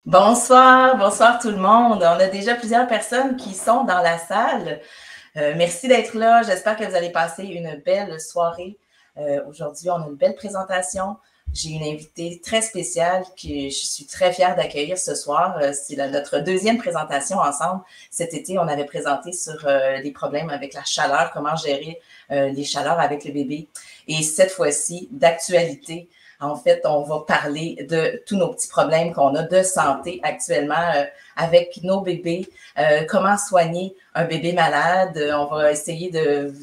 Bonsoir, bonsoir tout le monde. On a déjà plusieurs personnes qui sont dans la salle. Merci d'être là. J'espère que vous allez passer une belle soirée. Aujourd'hui, on a une belle présentation. J'ai une invitée très spéciale que je suis très fière d'accueillir ce soir. C'est notre deuxième présentation ensemble. Cet été, on avait présenté sur les problèmes avec la chaleur, comment gérer les chaleurs avec le bébé. Et cette fois-ci, d'actualité. En fait, on va parler de tous nos petits problèmes qu'on a de santé actuellement avec nos bébés, comment soigner un bébé malade. On va essayer de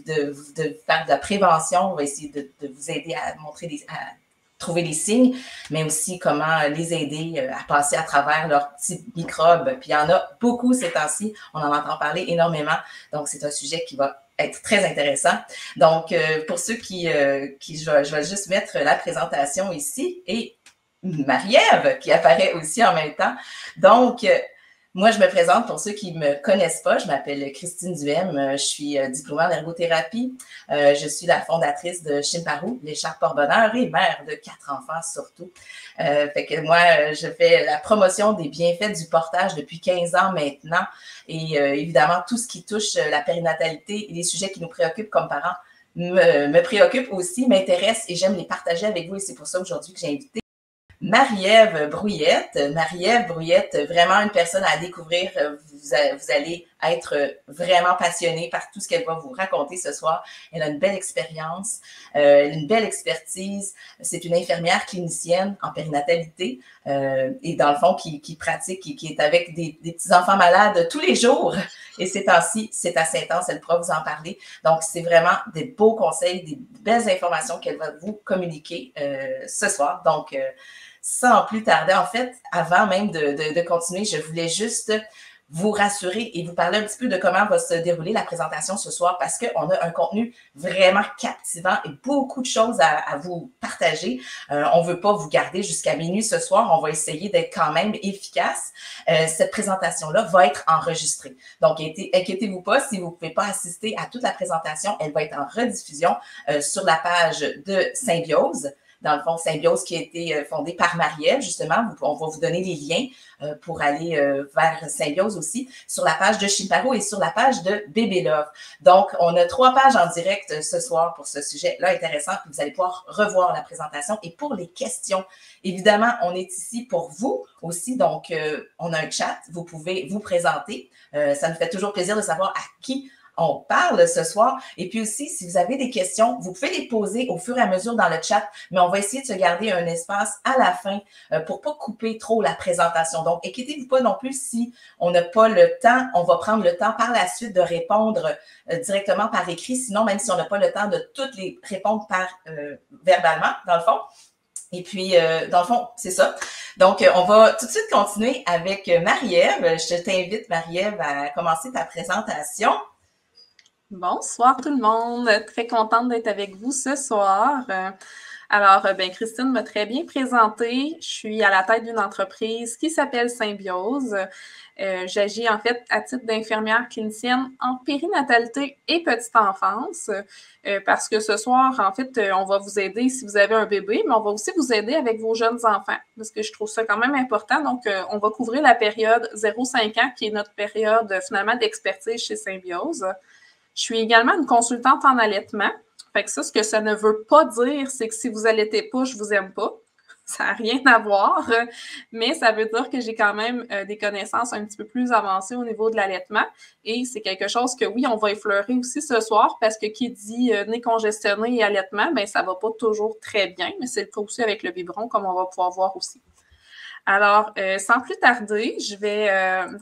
faire de la prévention, on va essayer de vous aider à à trouver les signes, mais aussi comment les aider à passer à travers leurs petits microbes. Puis il y en a beaucoup ces temps-ci, on en entend parler énormément, donc c'est un sujet qui va être très intéressant. Donc, pour ceux je vais juste mettre la présentation ici et Marie-Ève qui apparaît aussi en même temps. Donc, moi, je me présente pour ceux qui ne me connaissent pas. Je m'appelle Christine Duhem. Je suis diplômée en ergothérapie. Je suis la fondatrice de Chimparu, l'écharpe porte-bonheur et mère de 4 enfants surtout. Fait que moi, je fais la promotion des bienfaits du portage depuis 15 ans maintenant. Et évidemment, tout ce qui touche la périnatalité et les sujets qui nous préoccupent comme parents me préoccupent aussi, m'intéressent et j'aime les partager avec vous. Et c'est pour ça aujourd'hui que j'ai invité Marie-Ève Brouillette. Marie-Ève Brouillette, vraiment une personne à découvrir. Vous allez être vraiment passionné par tout ce qu'elle va vous raconter ce soir. Elle a une belle expérience, une belle expertise. C'est une infirmière clinicienne en périnatalité et dans le fond qui pratique, qui est avec des petits-enfants malades tous les jours. Et ces temps-ci, c'est assez intense, elle pourra vous en parler. Donc, c'est vraiment des beaux conseils, des belles informations qu'elle va vous communiquer ce soir. Donc, sans plus tarder, en fait, avant même de continuer, je voulais juste vous rassurer et vous parler un petit peu de comment va se dérouler la présentation ce soir parce qu'on a un contenu vraiment captivant et beaucoup de choses à vous partager. On ne veut pas vous garder jusqu'à minuit ce soir. On va essayer d'être quand même efficace. Cette présentation-là va être enregistrée. Donc, inquiétez-vous pas si vous ne pouvez pas assister à toute la présentation. Elle va être en rediffusion sur la page de Symbiose. Dans le fond, Symbiose qui a été fondée par Marie-Ève, justement. On va vous donner les liens pour aller vers Symbiose aussi sur la page de Chimparu et sur la page de Bébé Love. Donc, on a 3 pages en direct ce soir pour ce sujet-là intéressant. Vous allez pouvoir revoir la présentation. Et pour les questions, évidemment, on est ici pour vous aussi. Donc, on a un chat. Vous pouvez vous présenter. Ça nous fait toujours plaisir de savoir à qui on parle ce soir. Et puis aussi, si vous avez des questions, vous pouvez les poser au fur et à mesure dans le chat, mais on va essayer de se garder un espace à la fin pour ne pas couper trop la présentation. Donc, inquiétez-vous pas non plus si on n'a pas le temps. On va prendre le temps par la suite de répondre directement par écrit. Sinon, même si on n'a pas le temps de toutes les répondre verbalement, dans le fond. Et puis, dans le fond, c'est ça. Donc, on va tout de suite continuer avec Marie-Ève. Je t'invite, Marie-Ève, à commencer ta présentation. Bonsoir tout le monde, très contente d'être avec vous ce soir. Christine m'a très bien présentée. Je suis à la tête d'une entreprise qui s'appelle Symbiose. J'agis en fait à titre d'infirmière clinicienne en périnatalité et petite enfance parce que ce soir, en fait, on va vous aider si vous avez un bébé, mais on va aussi vous aider avec vos jeunes enfants parce que je trouve ça quand même important. Donc, on va couvrir la période 0-5 ans qui est notre période finalement d'expertise chez Symbiose. Je suis également une consultante en allaitement. Fait que ça, ce que ça ne veut pas dire, c'est que si vous allaitez pas, je vous aime pas. Ça n'a rien à voir, mais ça veut dire que j'ai quand même des connaissances un petit peu plus avancées au niveau de l'allaitement. Et c'est quelque chose que, oui, on va effleurer aussi ce soir parce que qui dit nez congestionné et allaitement, ben ça va pas toujours très bien, mais c'est le cas aussi avec le biberon, comme on va pouvoir voir aussi. Alors, sans plus tarder, je vais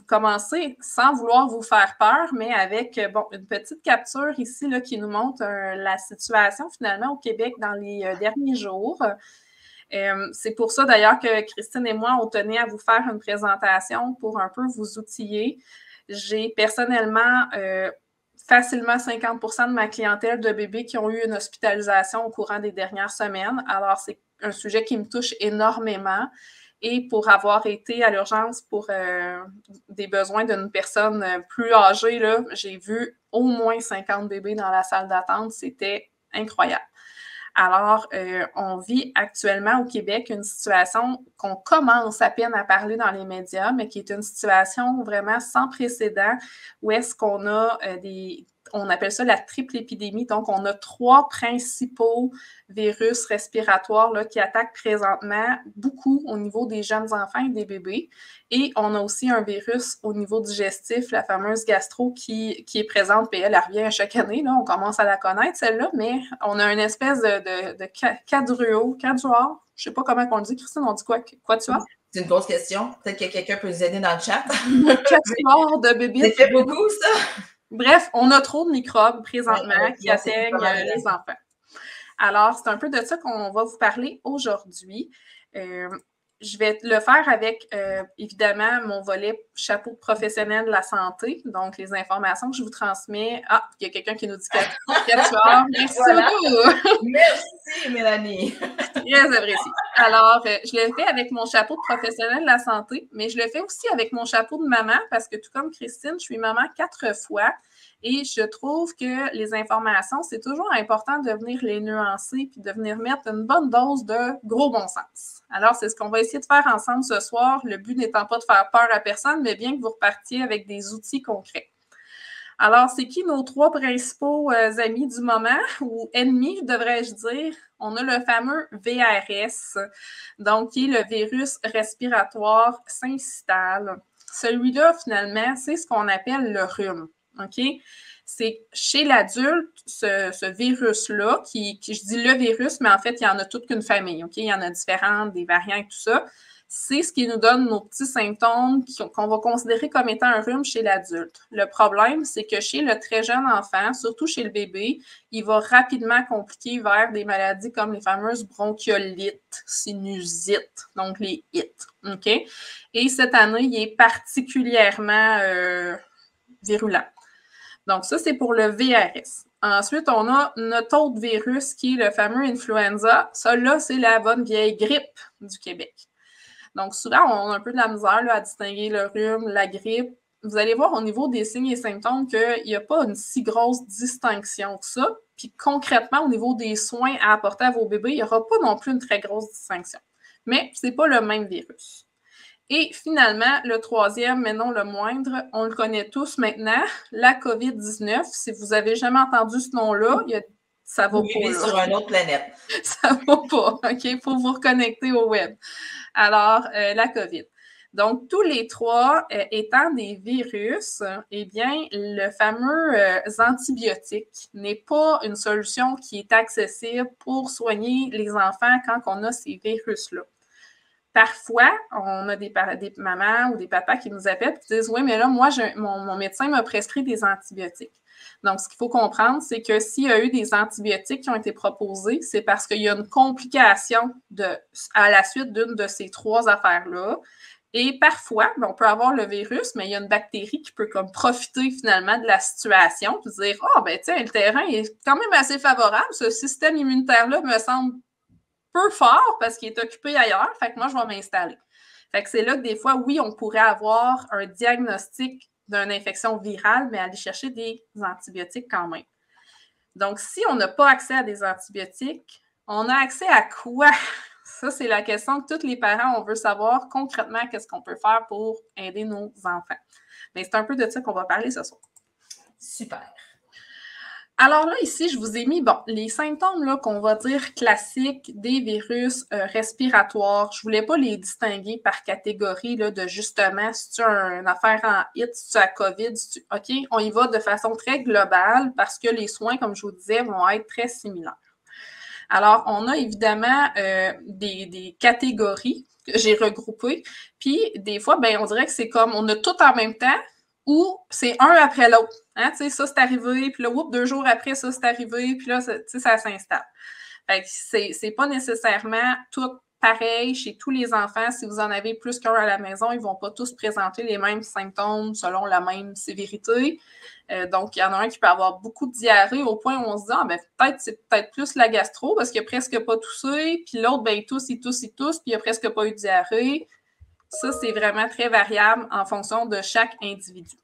commencer sans vouloir vous faire peur, mais avec une petite capture ici là, qui nous montre la situation finalement au Québec dans les derniers jours. C'est pour ça d'ailleurs que Christine et moi, on tenait à vous faire une présentation pour un peu vous outiller. J'ai personnellement facilement 50% de ma clientèle de bébés qui ont eu une hospitalisation au courant des dernières semaines. Alors, c'est un sujet qui me touche énormément. Et pour avoir été à l'urgence pour des besoins d'une personne plus âgée, là, j'ai vu au moins 50 bébés dans la salle d'attente. C'était incroyable. Alors, on vit actuellement au Québec une situation qu'on commence à peine à parler dans les médias, mais qui est une situation vraiment sans précédent, où est-ce qu'on a on appelle ça la triple épidémie. Donc, on a 3 principaux virus respiratoires là, qui attaquent présentement beaucoup au niveau des jeunes enfants et des bébés. Et on a aussi un virus au niveau digestif, la fameuse gastro, qui est présente, puis elle revient chaque année. Là, on commence à la connaître, celle-là, mais on a une espèce de quadruor, je ne sais pas comment on le dit, Christine, on dit quoi tu as? C'est une grosse question. Peut-être que quelqu'un peut nous aider dans le chat. Quatuor de bébés. Ça fait beaucoup, ça? Bref, on a trop de microbes présentement qui atteignent les enfants. Alors, c'est un peu de ça qu'on va vous parler aujourd'hui. Je vais le faire avec, évidemment, mon volet chapeau professionnel de la santé. Donc, les informations que je vous transmets. Ah, il y a quelqu'un qui nous dit quatuor. Merci beaucoup. Merci, Mélanie. Très apprécié. Alors, je le fais avec mon chapeau de professionnel de la santé, mais je le fais aussi avec mon chapeau de maman parce que tout comme Christine, je suis maman 4 fois et je trouve que les informations, c'est toujours important de venir les nuancer puis de venir mettre une bonne dose de gros bon sens. Alors, c'est ce qu'on va essayer de faire ensemble ce soir, le but n'étant pas de faire peur à personne, mais bien que vous repartiez avec des outils concrets. Alors, c'est qui nos 3 principaux amis du moment, ou ennemis, devrais-je dire? On a le fameux VRS, donc qui est le virus respiratoire syncytial. Celui-là, finalement, c'est ce qu'on appelle le rhume, OK? C'est chez l'adulte, ce virus-là, qui je dis le virus, mais en fait, il y en a toute qu'une famille, OK? Il y en a différentes, des variants et tout ça. C'est ce qui nous donne nos petits symptômes qu'on va considérer comme étant un rhume chez l'adulte. Le problème, c'est que chez le très jeune enfant, surtout chez le bébé, il va rapidement compliquer vers des maladies comme les fameuses bronchiolites, sinusites, donc les ites. OK? Et cette année, il est particulièrement virulent. Donc, ça, c'est pour le VRS. Ensuite, on a notre autre virus qui est le fameux influenza. Ça, là, c'est la bonne vieille grippe du Québec. Donc, souvent, on a un peu de la misère là, à distinguer le rhume, la grippe. Vous allez voir au niveau des signes et symptômes qu'il n'y a pas une si grosse distinction que ça. Puis concrètement, au niveau des soins à apporter à vos bébés, il n'y aura pas non plus une très grosse distinction. Mais ce n'est pas le même virus. Et finalement, le troisième, mais non le moindre, on le connaît tous maintenant, la COVID-19. Si vous n'avez jamais entendu ce nom-là, ça va pas. Vous vivez sur une autre planète. Ça va pas, OK? Il faut vous reconnecter au web. Alors, la COVID. Donc, tous les 3 étant des virus, eh bien, le fameux antibiotique n'est pas une solution qui est accessible pour soigner les enfants quand on a ces virus-là. Parfois, on a des mamans ou des papas qui nous appellent et qui disent « Oui, mais là, moi, mon médecin m'a prescrit des antibiotiques. » Donc, ce qu'il faut comprendre, c'est que s'il y a eu des antibiotiques qui ont été proposés, c'est parce qu'il y a une complication à la suite d'une de ces 3 affaires-là. Et parfois, on peut avoir le virus, mais il y a une bactérie qui peut comme profiter finalement de la situation et dire « Ah, ben tiens, le terrain est quand même assez favorable. Ce système immunitaire-là me semble peu fort parce qu'il est occupé ailleurs. Fait que moi, je vais m'installer. » Fait que c'est là que des fois, oui, on pourrait avoir un diagnostic d'une infection virale, mais aller chercher des antibiotiques quand même. Donc, si on n'a pas accès à des antibiotiques, on a accès à quoi? Ça, c'est la question que tous les parents, on veut savoir concrètement qu'est-ce qu'on peut faire pour aider nos enfants. Mais c'est un peu de ça qu'on va parler ce soir. Super. Alors là, ici, je vous ai mis les symptômes là, qu'on va dire classiques des virus respiratoires. Je ne voulais pas les distinguer par catégorie là, de justement, si tu as une affaire en HIT, si tu as COVID, OK, on y va de façon très globale parce que les soins, comme je vous disais, vont être très similaires. Alors, on a évidemment des catégories que j'ai regroupées. Puis, des fois, on dirait que c'est comme on a tout en même temps ou c'est un après l'autre. Hein? Tu sais, ça, c'est arrivé, puis là, 2 jours après, ça, c'est arrivé, puis là, ça s'installe. Fait que c'est pas nécessairement tout pareil chez tous les enfants. Si vous en avez plus qu'un à la maison, ils vont pas tous présenter les mêmes symptômes selon la même sévérité. Donc, il y en a un qui peut avoir beaucoup de diarrhée au point où on se dit peut-être c'est peut-être plus la gastro parce qu'il n'a presque pas toussé, puis l'autre, il tousse, puis il n'a presque pas eu de diarrhée. Ça, c'est vraiment très variable en fonction de chaque individu.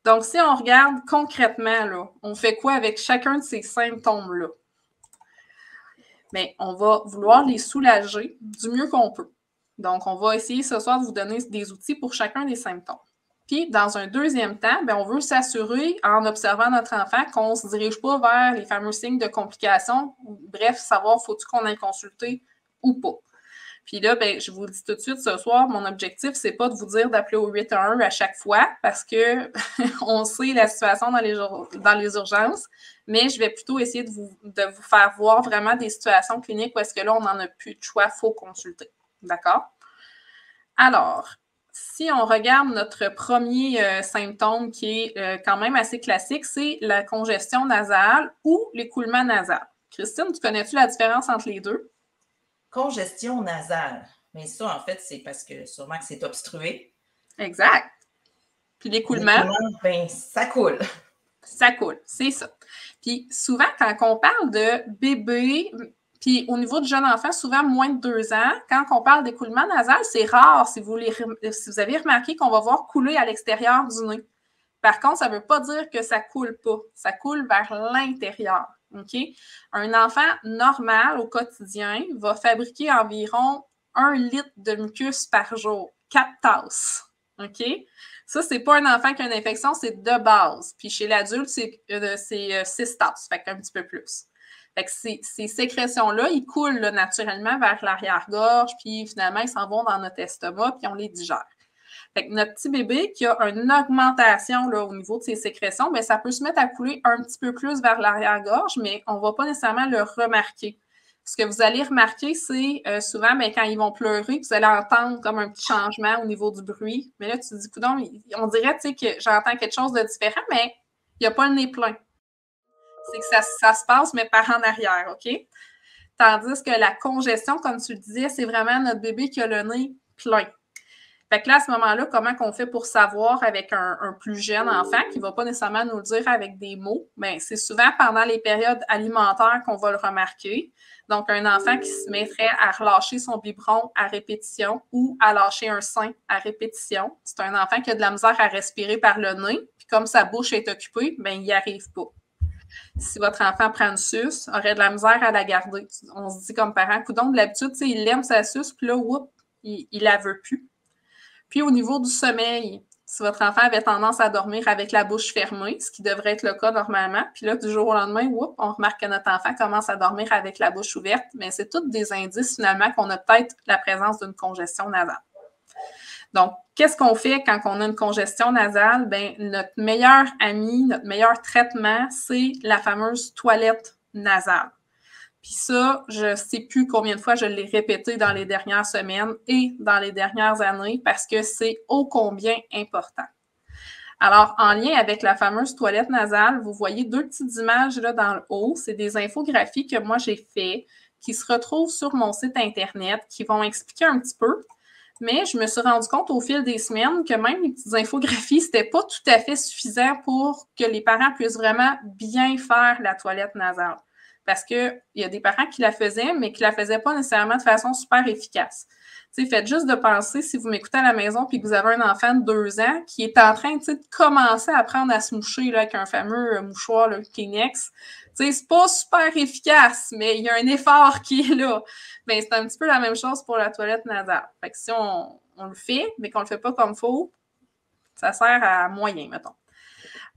Donc, si on regarde concrètement, là, on fait quoi avec chacun de ces symptômes-là? mais on va vouloir les soulager du mieux qu'on peut. Donc, on va essayer ce soir de vous donner des outils pour chacun des symptômes. Puis, dans un deuxième temps, on veut s'assurer, en observant notre enfant, qu'on ne se dirige pas vers les fameux signes de complications. Bref, savoir faut-il qu'on aille consulter ou pas. Puis là, je vous le dis tout de suite ce soir, mon objectif, c'est pas de vous dire d'appeler au 811 à chaque fois parce que on sait la situation dans les urgences, mais je vais plutôt essayer de vous faire voir vraiment des situations cliniques où est-ce que là, on n'en a plus de choix, il faut consulter. D'accord? Alors, si on regarde notre premier symptôme qui est quand même assez classique, c'est la congestion nasale ou l'écoulement nasal. Christine, tu connais-tu la différence entre les deux? Congestion nasale. Mais ça, en fait, c'est parce que sûrement que c'est obstrué. Exact. Puis l'écoulement, ça coule. Ça coule, c'est ça. Puis souvent, quand on parle de bébé, puis au niveau du jeune enfant, souvent moins de 2 ans, quand on parle d'écoulement nasal, c'est rare si vous avez remarqué qu'on va voir couler à l'extérieur du nez. Par contre, ça ne veut pas dire que ça ne coule pas. Ça coule vers l'intérieur. OK? Un enfant normal au quotidien va fabriquer environ 1 litre de mucus par jour, 4 tasses. OK? Ça, c'est pas un enfant qui a une infection, c'est de base. Puis chez l'adulte, c'est 6 tasses, fait qu'un petit peu plus. Fait que ces sécrétions-là, ils coulent là, naturellement vers l'arrière-gorge, puis finalement, ils s'en vont dans notre estomac, puis on les digère. Fait que notre petit bébé qui a une augmentation là, au niveau de ses sécrétions, bien, ça peut se mettre à couler un petit peu plus vers l'arrière-gorge, mais on ne va pas nécessairement le remarquer. Ce que vous allez remarquer, c'est souvent, bien, quand ils vont pleurer, vous allez entendre comme un petit changement au niveau du bruit. Mais là, tu te dis, coudonc, on dirait que j'entends quelque chose de différent, mais il n'y a pas le nez plein. C'est que ça se passe, mais par en arrière, OK? Tandis que la congestion, comme tu le disais, c'est vraiment notre bébé qui a le nez plein. Fait que là, à ce moment-là, comment qu'on fait pour savoir avec un plus jeune enfant qui ne va pas nécessairement nous le dire avec des mots? Bien, c'est souvent pendant les périodes alimentaires qu'on va le remarquer. Donc, un enfant qui se mettrait à relâcher son biberon à répétition ou à lâcher un sein à répétition. C'est un enfant qui a de la misère à respirer par le nez, puis comme sa bouche est occupée, bien, il n'y arrive pas. Si votre enfant prend une suce, aurait de la misère à la garder. On se dit comme parent, coudonc, de l'habitude, il aime sa suce, puis là, il la veut plus. Puis au niveau du sommeil, si votre enfant avait tendance à dormir avec la bouche fermée, ce qui devrait être le cas normalement, puis là, du jour au lendemain, on remarque que notre enfant commence à dormir avec la bouche ouverte, mais c'est tous des indices finalement qu'on a peut-être la présence d'une congestion nasale. Donc, qu'est-ce qu'on fait quand on a une congestion nasale? Bien, notre meilleur ami, notre meilleur traitement, c'est la fameuse toilette nasale. Puis ça, je ne sais plus combien de fois je l'ai répété dans les dernières semaines et dans les dernières années parce que c'est ô combien important. Alors, en lien avec la fameuse toilette nasale, vous voyez 2 petites images là dans le haut. C'est des infographies que moi j'ai faites qui se retrouvent sur mon site Internet qui vont expliquer un petit peu. Mais je me suis rendu compte au fil des semaines que même les petites infographies, c'était pas tout à fait suffisant pour que les parents puissent vraiment bien faire la toilette nasale. Parce qu'il y a des parents qui la faisaient, mais qui ne la faisaient pas nécessairement de façon super efficace. T'sais, faites juste de penser, si vous m'écoutez à la maison et que vous avez un enfant de 2 ans qui est en train de commencer à apprendre à se moucher là, avec un fameux mouchoir, le Kleenex, c'est pas super efficace, mais il y a un effort qui est là. Bien, c'est un petit peu la même chose pour la toilette nasale. Fait que si on le fait, mais qu'on ne le fait pas comme il faut, ça sert à moyen, mettons.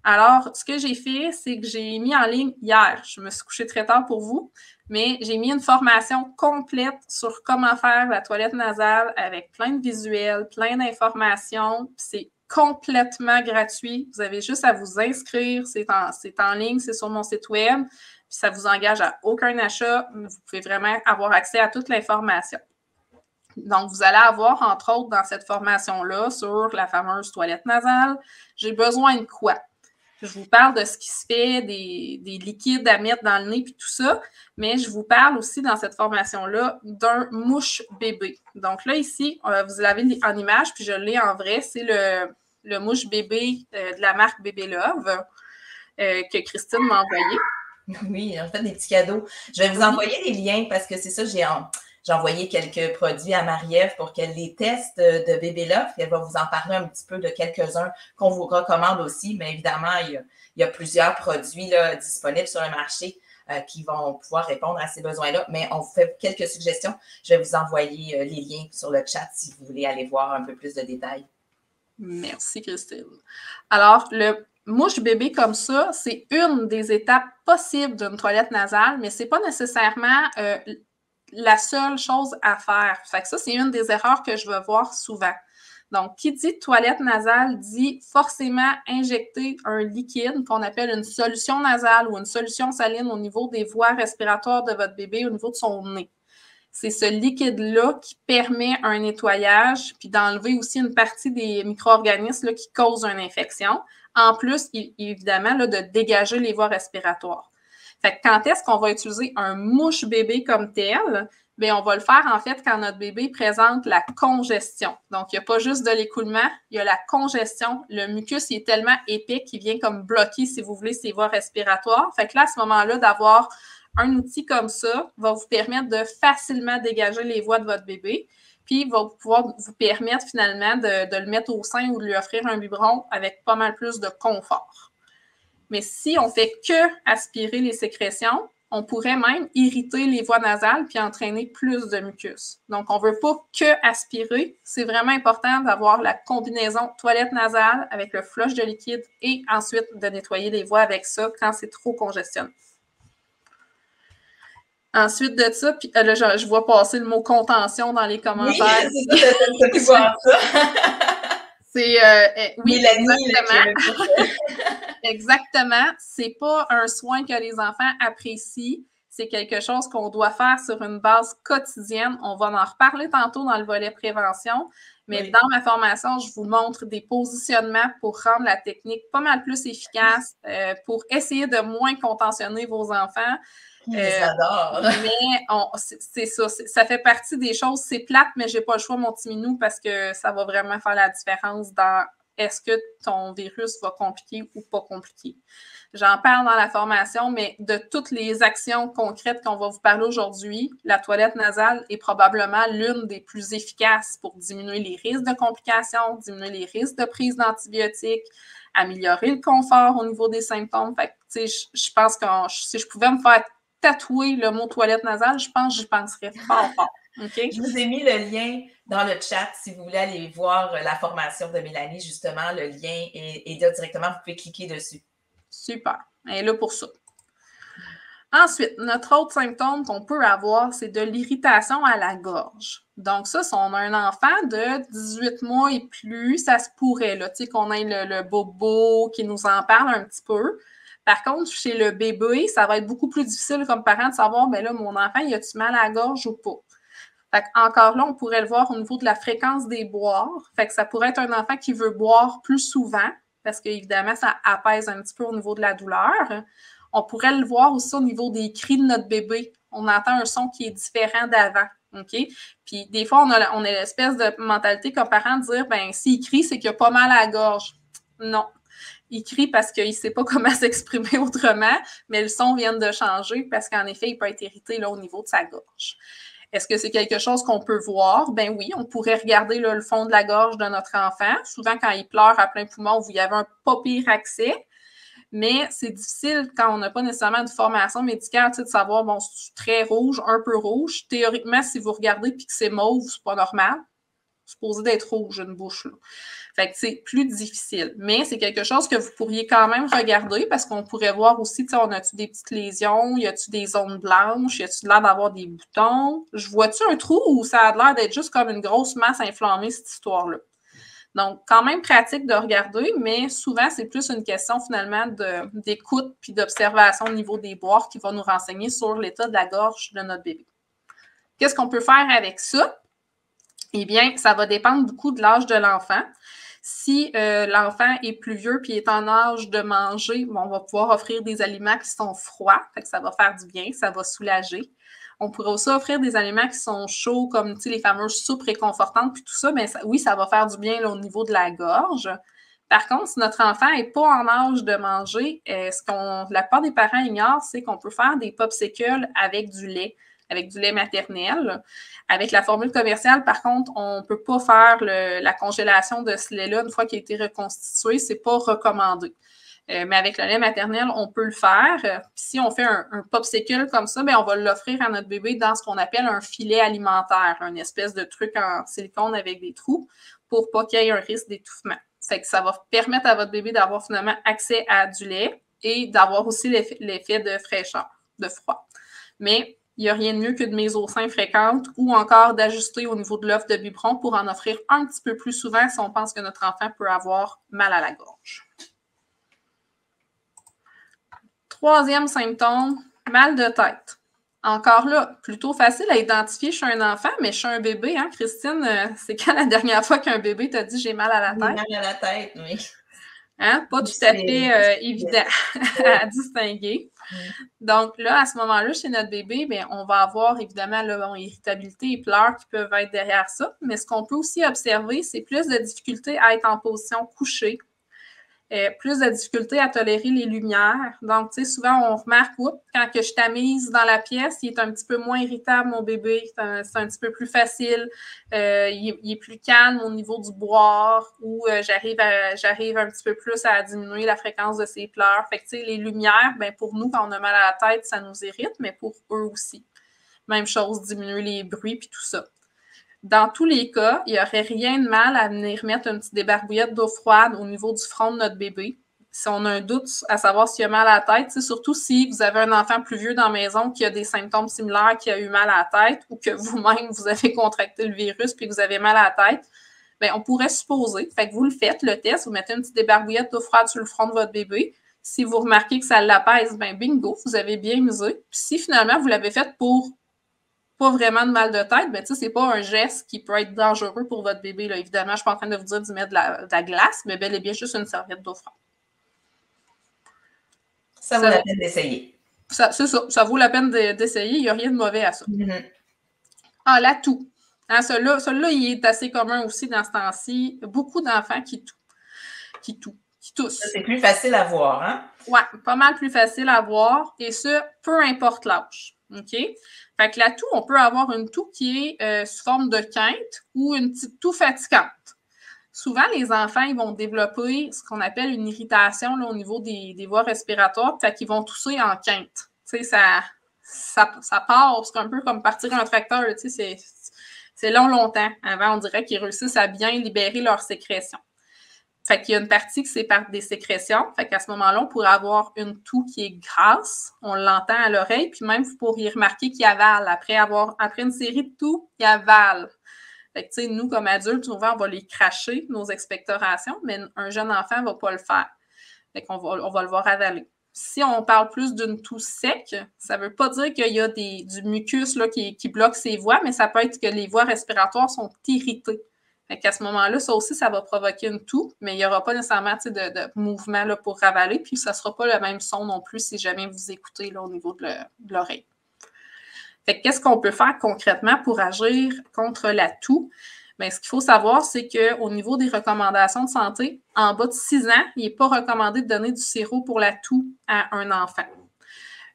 Alors, ce que j'ai fait, c'est que j'ai mis en ligne hier, je me suis couchée très tard pour vous, mais j'ai mis une formation complète sur comment faire la toilette nasale avec plein de visuels, plein d'informations. C'est complètement gratuit. Vous avez juste à vous inscrire. C'est en ligne, c'est sur mon site web. Puis ça ne vous engage à aucun achat. Vous pouvez vraiment avoir accès à toute l'information. Donc, vous allez avoir, entre autres, dans cette formation-là, sur la fameuse toilette nasale, j'ai besoin de quoi? Je vous parle de ce qui se fait, des liquides à mettre dans le nez puis tout ça, mais je vous parle aussi dans cette formation-là d'un mouche bébé. Donc là, ici, vous l'avez en image, puis je l'ai en vrai, c'est le mouche bébé de la marque Bébé Love que Christine m'a envoyé. Oui, en fait, des petits cadeaux. Je vais vous envoyer les liens parce que c'est ça, j'ai envoyé quelques produits à Marie-Ève pour qu'elle les teste de Bébé Love. Elle va vous en parler un petit peu de quelques-uns qu'on vous recommande aussi. Mais évidemment, il y a plusieurs produits là, disponibles sur le marché. qui vont pouvoir répondre à ces besoins-là. Mais on vous fait quelques suggestions. Je vais vous envoyer les liens sur le chat si vous voulez aller voir un peu plus de détails. Merci, Christine. Alors, le mouche bébé comme ça, c'est une des étapes possibles d'une toilette nasale, mais ce n'est pas nécessairement la seule chose à faire. Fait que ça, c'est une des erreurs que je veux voir souvent. Donc, qui dit toilette nasale dit forcément injecter un liquide qu'on appelle une solution nasale ou une solution saline au niveau des voies respiratoires de votre bébé, au niveau de son nez. C'est ce liquide-là qui permet un nettoyage, puis d'enlever aussi une partie des micro-organismes là, qui causent une infection. En plus, évidemment, là, de dégager les voies respiratoires. Fait que quand est-ce qu'on va utiliser un mouche bébé comme tel? Bien, on va le faire, en fait, quand notre bébé présente la congestion. Donc, il n'y a pas juste de l'écoulement, il y a la congestion. Le mucus, il est tellement épais qu'il vient comme bloquer, si vous voulez, ses voies respiratoires. Fait que là, à ce moment-là, d'avoir un outil comme ça va vous permettre de facilement dégager les voies de votre bébé, puis va pouvoir vous permettre finalement de le mettre au sein ou de lui offrir un biberon avec pas mal plus de confort. Mais si on fait que aspirer les sécrétions, on pourrait même irriter les voies nasales puis entraîner plus de mucus. Donc, on ne veut pas que aspirer. C'est vraiment important d'avoir la combinaison toilette nasale avec le flush de liquide et ensuite de nettoyer les voies avec ça quand c'est trop congestionné. Ensuite de ça, puis là, je vois passer le mot contention dans les commentaires. Oui, c'est ça, t'as pu voir ça. C'est, oui, Mélanie, exactement. Exactement. C'est pas un soin que les enfants apprécient. C'est quelque chose qu'on doit faire sur une base quotidienne. On va en reparler tantôt dans le volet prévention, mais oui, dans ma formation, je vous montre des positionnements pour rendre la technique pas mal plus efficace, pour essayer de moins contentionner vos enfants. J'adore. Mais c'est ça, ça fait partie des choses. C'est plate, mais j'ai pas le choix, mon petit minou, parce que ça va vraiment faire la différence dans est-ce que ton virus va compliquer ou pas compliquer. J'en parle dans la formation, mais de toutes les actions concrètes qu'on va vous parler aujourd'hui, la toilette nasale est probablement l'une des plus efficaces pour diminuer les risques de complications, diminuer les risques de prise d'antibiotiques, améliorer le confort au niveau des symptômes. Fait que, je pense que si je pouvais me faire tatouer le mot toilette nasale, je pense que j'y penserais fort. Okay? Je vous ai mis le lien dans le chat si vous voulez aller voir la formation de Mélanie, justement, le lien est là directement, vous pouvez cliquer dessus. Super, elle est là pour ça. Ensuite, notre autre symptôme qu'on peut avoir, c'est de l'irritation à la gorge. Donc ça, si on a un enfant de 18 mois et plus, ça se pourrait, là, qu'on ait le bobo qui nous en parle un petit peu. Par contre, chez le bébé, ça va être beaucoup plus difficile comme parent de savoir, bien là, mon enfant, il a-tu mal à la gorge ou pas? Fait encore là, on pourrait le voir au niveau de la fréquence des boires. Fait que ça pourrait être un enfant qui veut boire plus souvent, parce qu'évidemment, ça apaise un petit peu au niveau de la douleur. On pourrait le voir aussi au niveau des cris de notre bébé. On entend un son qui est différent d'avant. OK? Puis des fois, on a l'espèce de mentalité comme parent de dire, ben s'il crie, c'est qu'il a pas mal à la gorge. Non. Il crie parce qu'il ne sait pas comment s'exprimer autrement, mais le son vient de changer parce qu'en effet, il peut être irrité là, au niveau de sa gorge. Est-ce que c'est quelque chose qu'on peut voir? Ben oui, on pourrait regarder là, le fond de la gorge de notre enfant. Souvent, quand il pleure à plein poumon, vous y avez un pas pire accès. Mais c'est difficile quand on n'a pas nécessairement de formation médicale, de savoir, bon, c'est très rouge, un peu rouge. Théoriquement, si vous regardez et que c'est mauve, c'est pas normal. C'est supposé d'être rouge, une bouche, là. Fait que c'est plus difficile. Mais c'est quelque chose que vous pourriez quand même regarder parce qu'on pourrait voir aussi, on a-tu des petites lésions, y a-tu des zones blanches, y a-tu l'air d'avoir des boutons? Je vois-tu un trou ou ça a l'air d'être juste comme une grosse masse inflammée, cette histoire-là? Donc, quand même pratique de regarder, mais souvent, c'est plus une question finalement d'écoute puis d'observation au niveau des boires qui va nous renseigner sur l'état de la gorge de notre bébé. Qu'est-ce qu'on peut faire avec ça? Eh bien, ça va dépendre beaucoup de l'âge de l'enfant. Si l'enfant est plus vieux puis est en âge de manger, bon, on va pouvoir offrir des aliments qui sont froids, fait que ça va faire du bien, ça va soulager. On pourrait aussi offrir des aliments qui sont chauds, comme les fameuses soupes réconfortantes, puis tout ça, mais oui, ça va faire du bien là, au niveau de la gorge. Par contre, si notre enfant n'est pas en âge de manger, la plupart des parents ignorent, c'est qu'on peut faire des popsicles avec du lait maternel. Avec la formule commerciale, par contre, on ne peut pas faire la congélation de ce lait-là une fois qu'il a été reconstitué. Ce n'est pas recommandé. Mais avec le lait maternel, on peut le faire. Puis si on fait un popsicle comme ça, bien, on va l'offrir à notre bébé dans ce qu'on appelle un filet alimentaire, une espèce de truc en silicone avec des trous pour pas qu'il y ait un risque d'étouffement. Fait que ça va permettre à votre bébé d'avoir finalement accès à du lait et d'avoir aussi l'effet de fraîcheur, de froid. Mais il n'y a rien de mieux que de mise au sein fréquente ou encore d'ajuster au niveau de l'offre de biberon pour en offrir un petit peu plus souvent si on pense que notre enfant peut avoir mal à la gorge. Troisième symptôme, mal de tête. Encore là, plutôt facile à identifier chez un enfant, mais chez un bébé, hein, Christine, c'est quand la dernière fois qu'un bébé t'a dit « j'ai mal à la tête ». J'ai mal à la tête, oui. Hein? Pas tout à fait évident à distinguer. Donc là, à ce moment-là, chez notre bébé, bien, on va avoir évidemment irritabilité et pleurs qui peuvent être derrière ça. Mais ce qu'on peut aussi observer, c'est plus de difficulté à être en position couchée, plus de difficulté à tolérer les lumières. Donc, tu sais, souvent, on remarque, quand que je tamise dans la pièce, il est un petit peu moins irritable, mon bébé. C'est un petit peu plus facile. Il est plus calme au niveau du boire ou j'arrive un petit peu plus à diminuer la fréquence de ses pleurs. Fait que, tu sais, les lumières, ben, pour nous, quand on a mal à la tête, ça nous irrite, mais pour eux aussi. Même chose, diminuer les bruits puis tout ça. Dans tous les cas, il n'y aurait rien de mal à venir mettre une petite débarbouillette d'eau froide au niveau du front de notre bébé. Si on a un doute à savoir s'il a mal à la tête, surtout si vous avez un enfant plus vieux dans la maison qui a des symptômes similaires, qui a eu mal à la tête ou que vous-même, vous avez contracté le virus puis que vous avez mal à la tête, bien, on pourrait supposer. Fait que vous le faites, le test, vous mettez une petite débarbouillette d'eau froide sur le front de votre bébé. Si vous remarquez que ça l'apaise, bien bingo, vous avez bien misé. Puis si finalement, vous l'avez fait pour pas vraiment de mal de tête, ben, c'est pas un geste qui peut être dangereux pour votre bébé. Là. Évidemment, je ne suis pas en train de vous dire d'y mettre de la glace, mais bel et bien juste une serviette d'eau froide. Ça vaut la peine d'essayer. C'est ça, ça vaut la peine d'essayer. Il n'y a rien de mauvais à ça. Ah, la toux. Hein, celui-là, il est assez commun aussi dans ce temps-ci. Beaucoup d'enfants qui toussent. C'est plus facile à voir, hein? Oui, pas mal plus facile à voir, et ça, peu importe l'âge. OK? Fait que la toux, on peut avoir une toux qui est sous forme de quinte ou une petite toux fatigante. Souvent, les enfants, ils vont développer ce qu'on appelle une irritation là, au niveau des voies respiratoires, fait qu'ils vont tousser en quinte. Tu sais, ça part, c'est un peu comme partir un tracteur, tu sais, c'est longtemps. Avant, on dirait qu'ils réussissent à bien libérer leurs sécrétions. Fait qu'il y a une partie qui c'est par des sécrétions. Fait qu'à ce moment-là, on pourrait avoir une toux qui est grasse. On l'entend à l'oreille. Puis même, vous pourriez remarquer qu'il avale. Après une série de toux, il avale. Fait que, tu sais, nous, comme adultes, souvent, on va les cracher, nos expectorations, mais un jeune enfant ne va pas le faire. Fait qu'on on va le voir avaler. Si on parle plus d'une toux sec, ça ne veut pas dire qu'il y a du mucus là, qui bloque ses voies, mais ça peut être que les voies respiratoires sont irritées. Fait qu'à ce moment-là, ça aussi, ça va provoquer une toux, mais il n'y aura pas nécessairement de mouvement là, pour ravaler, puis ça ne sera pas le même son non plus si jamais vous écoutez là, au niveau de l'oreille. Fait que qu'est-ce qu'on peut faire concrètement pour agir contre la toux? Bien, ce qu'il faut savoir, c'est qu'au niveau des recommandations de santé, en bas de 6 ans, il n'est pas recommandé de donner du sirop pour la toux à un enfant.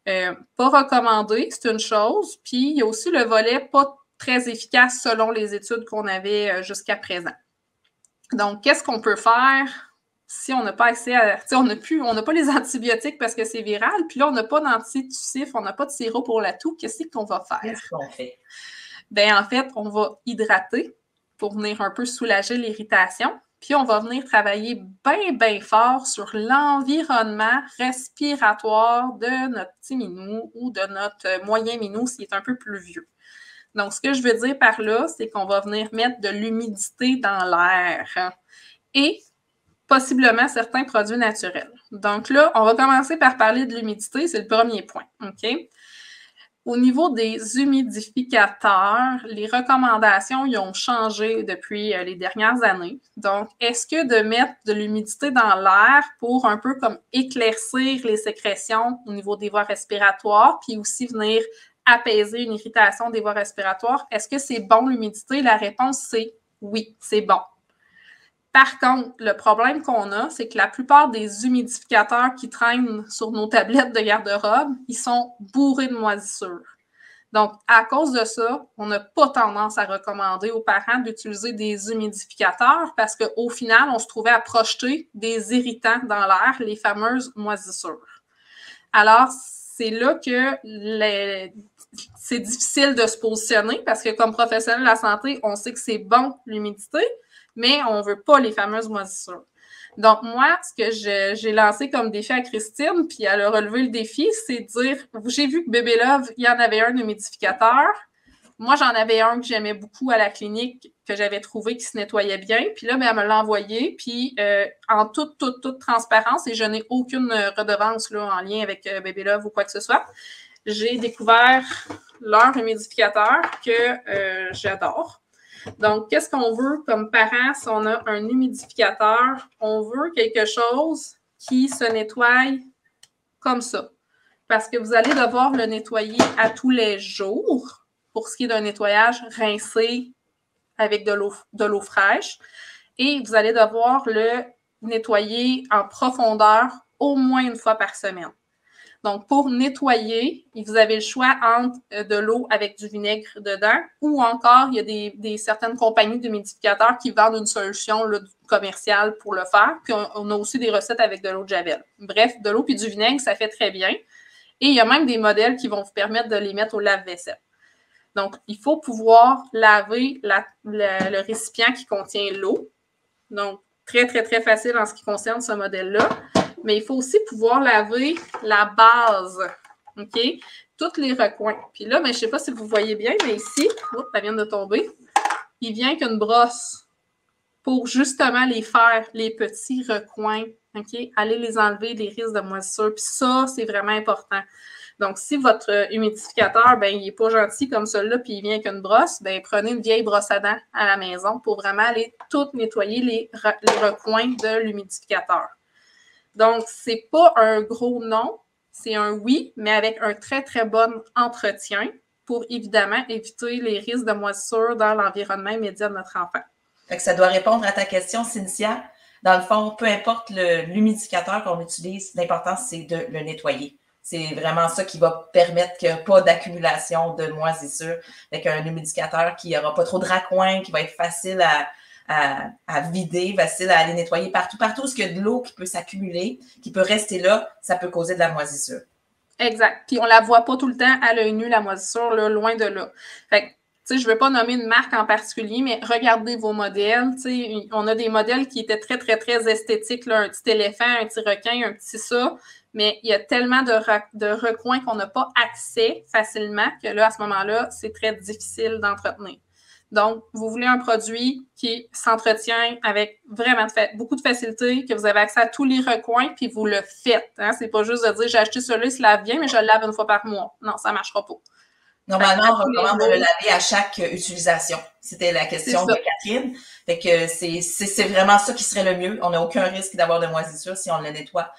Pas recommandé, c'est une chose, puis il y a aussi le volet pas très efficace selon les études qu'on avait jusqu'à présent. Donc, qu'est-ce qu'on peut faire si on n'a pas accès à... On n'a pas les antibiotiques parce que c'est viral, puis là, on n'a pas d'antitussif, on n'a pas de sirop pour la toux. Qu'est-ce qu'on va faire? Qu'est-ce qu'on fait? Bien, en fait, on va hydrater pour venir un peu soulager l'irritation, puis on va venir travailler bien fort sur l'environnement respiratoire de notre petit minou ou de notre moyen minou s'il est un peu plus vieux. Donc, ce que je veux dire par là, c'est qu'on va venir mettre de l'humidité dans l'air et possiblement certains produits naturels. Donc là, on va commencer par parler de l'humidité, c'est le premier point. OK? Au niveau des humidificateurs, les recommandations ils ont changé depuis les dernières années. Donc, est-ce que de mettre de l'humidité dans l'air pour un peu comme éclaircir les sécrétions au niveau des voies respiratoires, puis aussi venir apaiser une irritation des voies respiratoires, est-ce que c'est bon l'humidité? La réponse, c'est oui, c'est bon. Par contre, le problème qu'on a, c'est que la plupart des humidificateurs qui traînent sur nos tablettes de garde-robe, ils sont bourrés de moisissures. Donc, à cause de ça, on n'a pas tendance à recommander aux parents d'utiliser des humidificateurs parce qu'au final, on se trouvait à projeter des irritants dans l'air, les fameuses moisissures. Alors, c'est là que c'est difficile de se positionner parce que comme professionnel de la santé, on sait que c'est bon l'humidité, mais on ne veut pas les fameuses moisissures. Donc, moi, ce que j'ai lancé comme défi à Christine, puis elle a relevé le défi, c'est de dire, j'ai vu que Bébé Love, il y en avait un humidificateur. Moi, j'en avais un que j'aimais beaucoup à la clinique, que j'avais trouvé qui se nettoyait bien. Puis là, elle me l'a envoyé, puis en toute transparence, et je n'ai aucune redevance là, en lien avec Bébé Love ou quoi que ce soit, j'ai découvert leur humidificateur que j'adore. Donc, qu'est-ce qu'on veut comme parents si on a un humidificateur? On veut quelque chose qui se nettoie comme ça. Parce que vous allez devoir le nettoyer à tous les jours pour ce qui est d'un nettoyage rincé avec de l'eau fraîche. Et vous allez devoir le nettoyer en profondeur au moins une fois par semaine. Donc, pour nettoyer, vous avez le choix entre de l'eau avec du vinaigre dedans ou encore, il y a des certaines compagnies d'humidificateurs qui vendent une solution là, commerciale pour le faire. Puis, on a aussi des recettes avec de l'eau de javel. Bref, de l'eau puis du vinaigre, ça fait très bien. Et il y a même des modèles qui vont vous permettre de les mettre au lave-vaisselle. Donc, il faut pouvoir laver le récipient qui contient l'eau. Donc, très, très, très facile en ce qui concerne ce modèle-là. Mais il faut aussi pouvoir laver la base, OK? Tous les recoins. Puis là, je ne sais pas si vous voyez bien, mais ici, ça vient de tomber, il vient qu'une brosse pour justement les faire, les petits recoins, OK? Aller les enlever, les risques de moisissure. Puis ça, c'est vraiment important. Donc, si votre humidificateur, il n'est pas gentil comme celui-là, puis il vient qu'une brosse, prenez une vieille brosse à dents à la maison pour vraiment aller tout nettoyer les recoins de l'humidificateur. Donc, ce n'est pas un gros non, c'est un oui, mais avec un très, très bon entretien pour évidemment éviter les risques de moisissure dans l'environnement immédiat de notre enfant. Fait que ça doit répondre à ta question, Cynthia. Dans le fond, peu importe l'humidificateur qu'on utilise, l'important, c'est de le nettoyer. C'est vraiment ça qui va permettre qu'il n'y ait pas d'accumulation de moisissure. Avec un humidificateur qui n'aura pas trop de raccoins, qui va être facile à vider, facile à aller nettoyer partout où il y a de l'eau qui peut s'accumuler, qui peut rester là, ça peut causer de la moisissure. Exact. Puis on ne la voit pas tout le temps à l'œil nu, la moisissure, là, loin de là. Fait que, je ne veux pas nommer une marque en particulier, mais regardez vos modèles. On a des modèles qui étaient très, très, très esthétiques, là, un petit éléphant, un petit requin, un petit ça, mais il y a tellement de recoins qu'on n'a pas accès facilement que là, à ce moment-là, c'est très difficile d'entretenir. Donc, vous voulez un produit qui s'entretient avec vraiment beaucoup de facilité, que vous avez accès à tous les recoins, puis vous le faites. Hein? C'est pas juste de dire, j'ai acheté celui-là, il se lave bien, mais je le lave une fois par mois. Non, ça ne marchera pas. Normalement, on recommande de le laver à chaque utilisation. C'était la question de Catherine. Fait que c'est vraiment ça qui serait le mieux. On n'a aucun risque d'avoir de moisissure si on le nettoie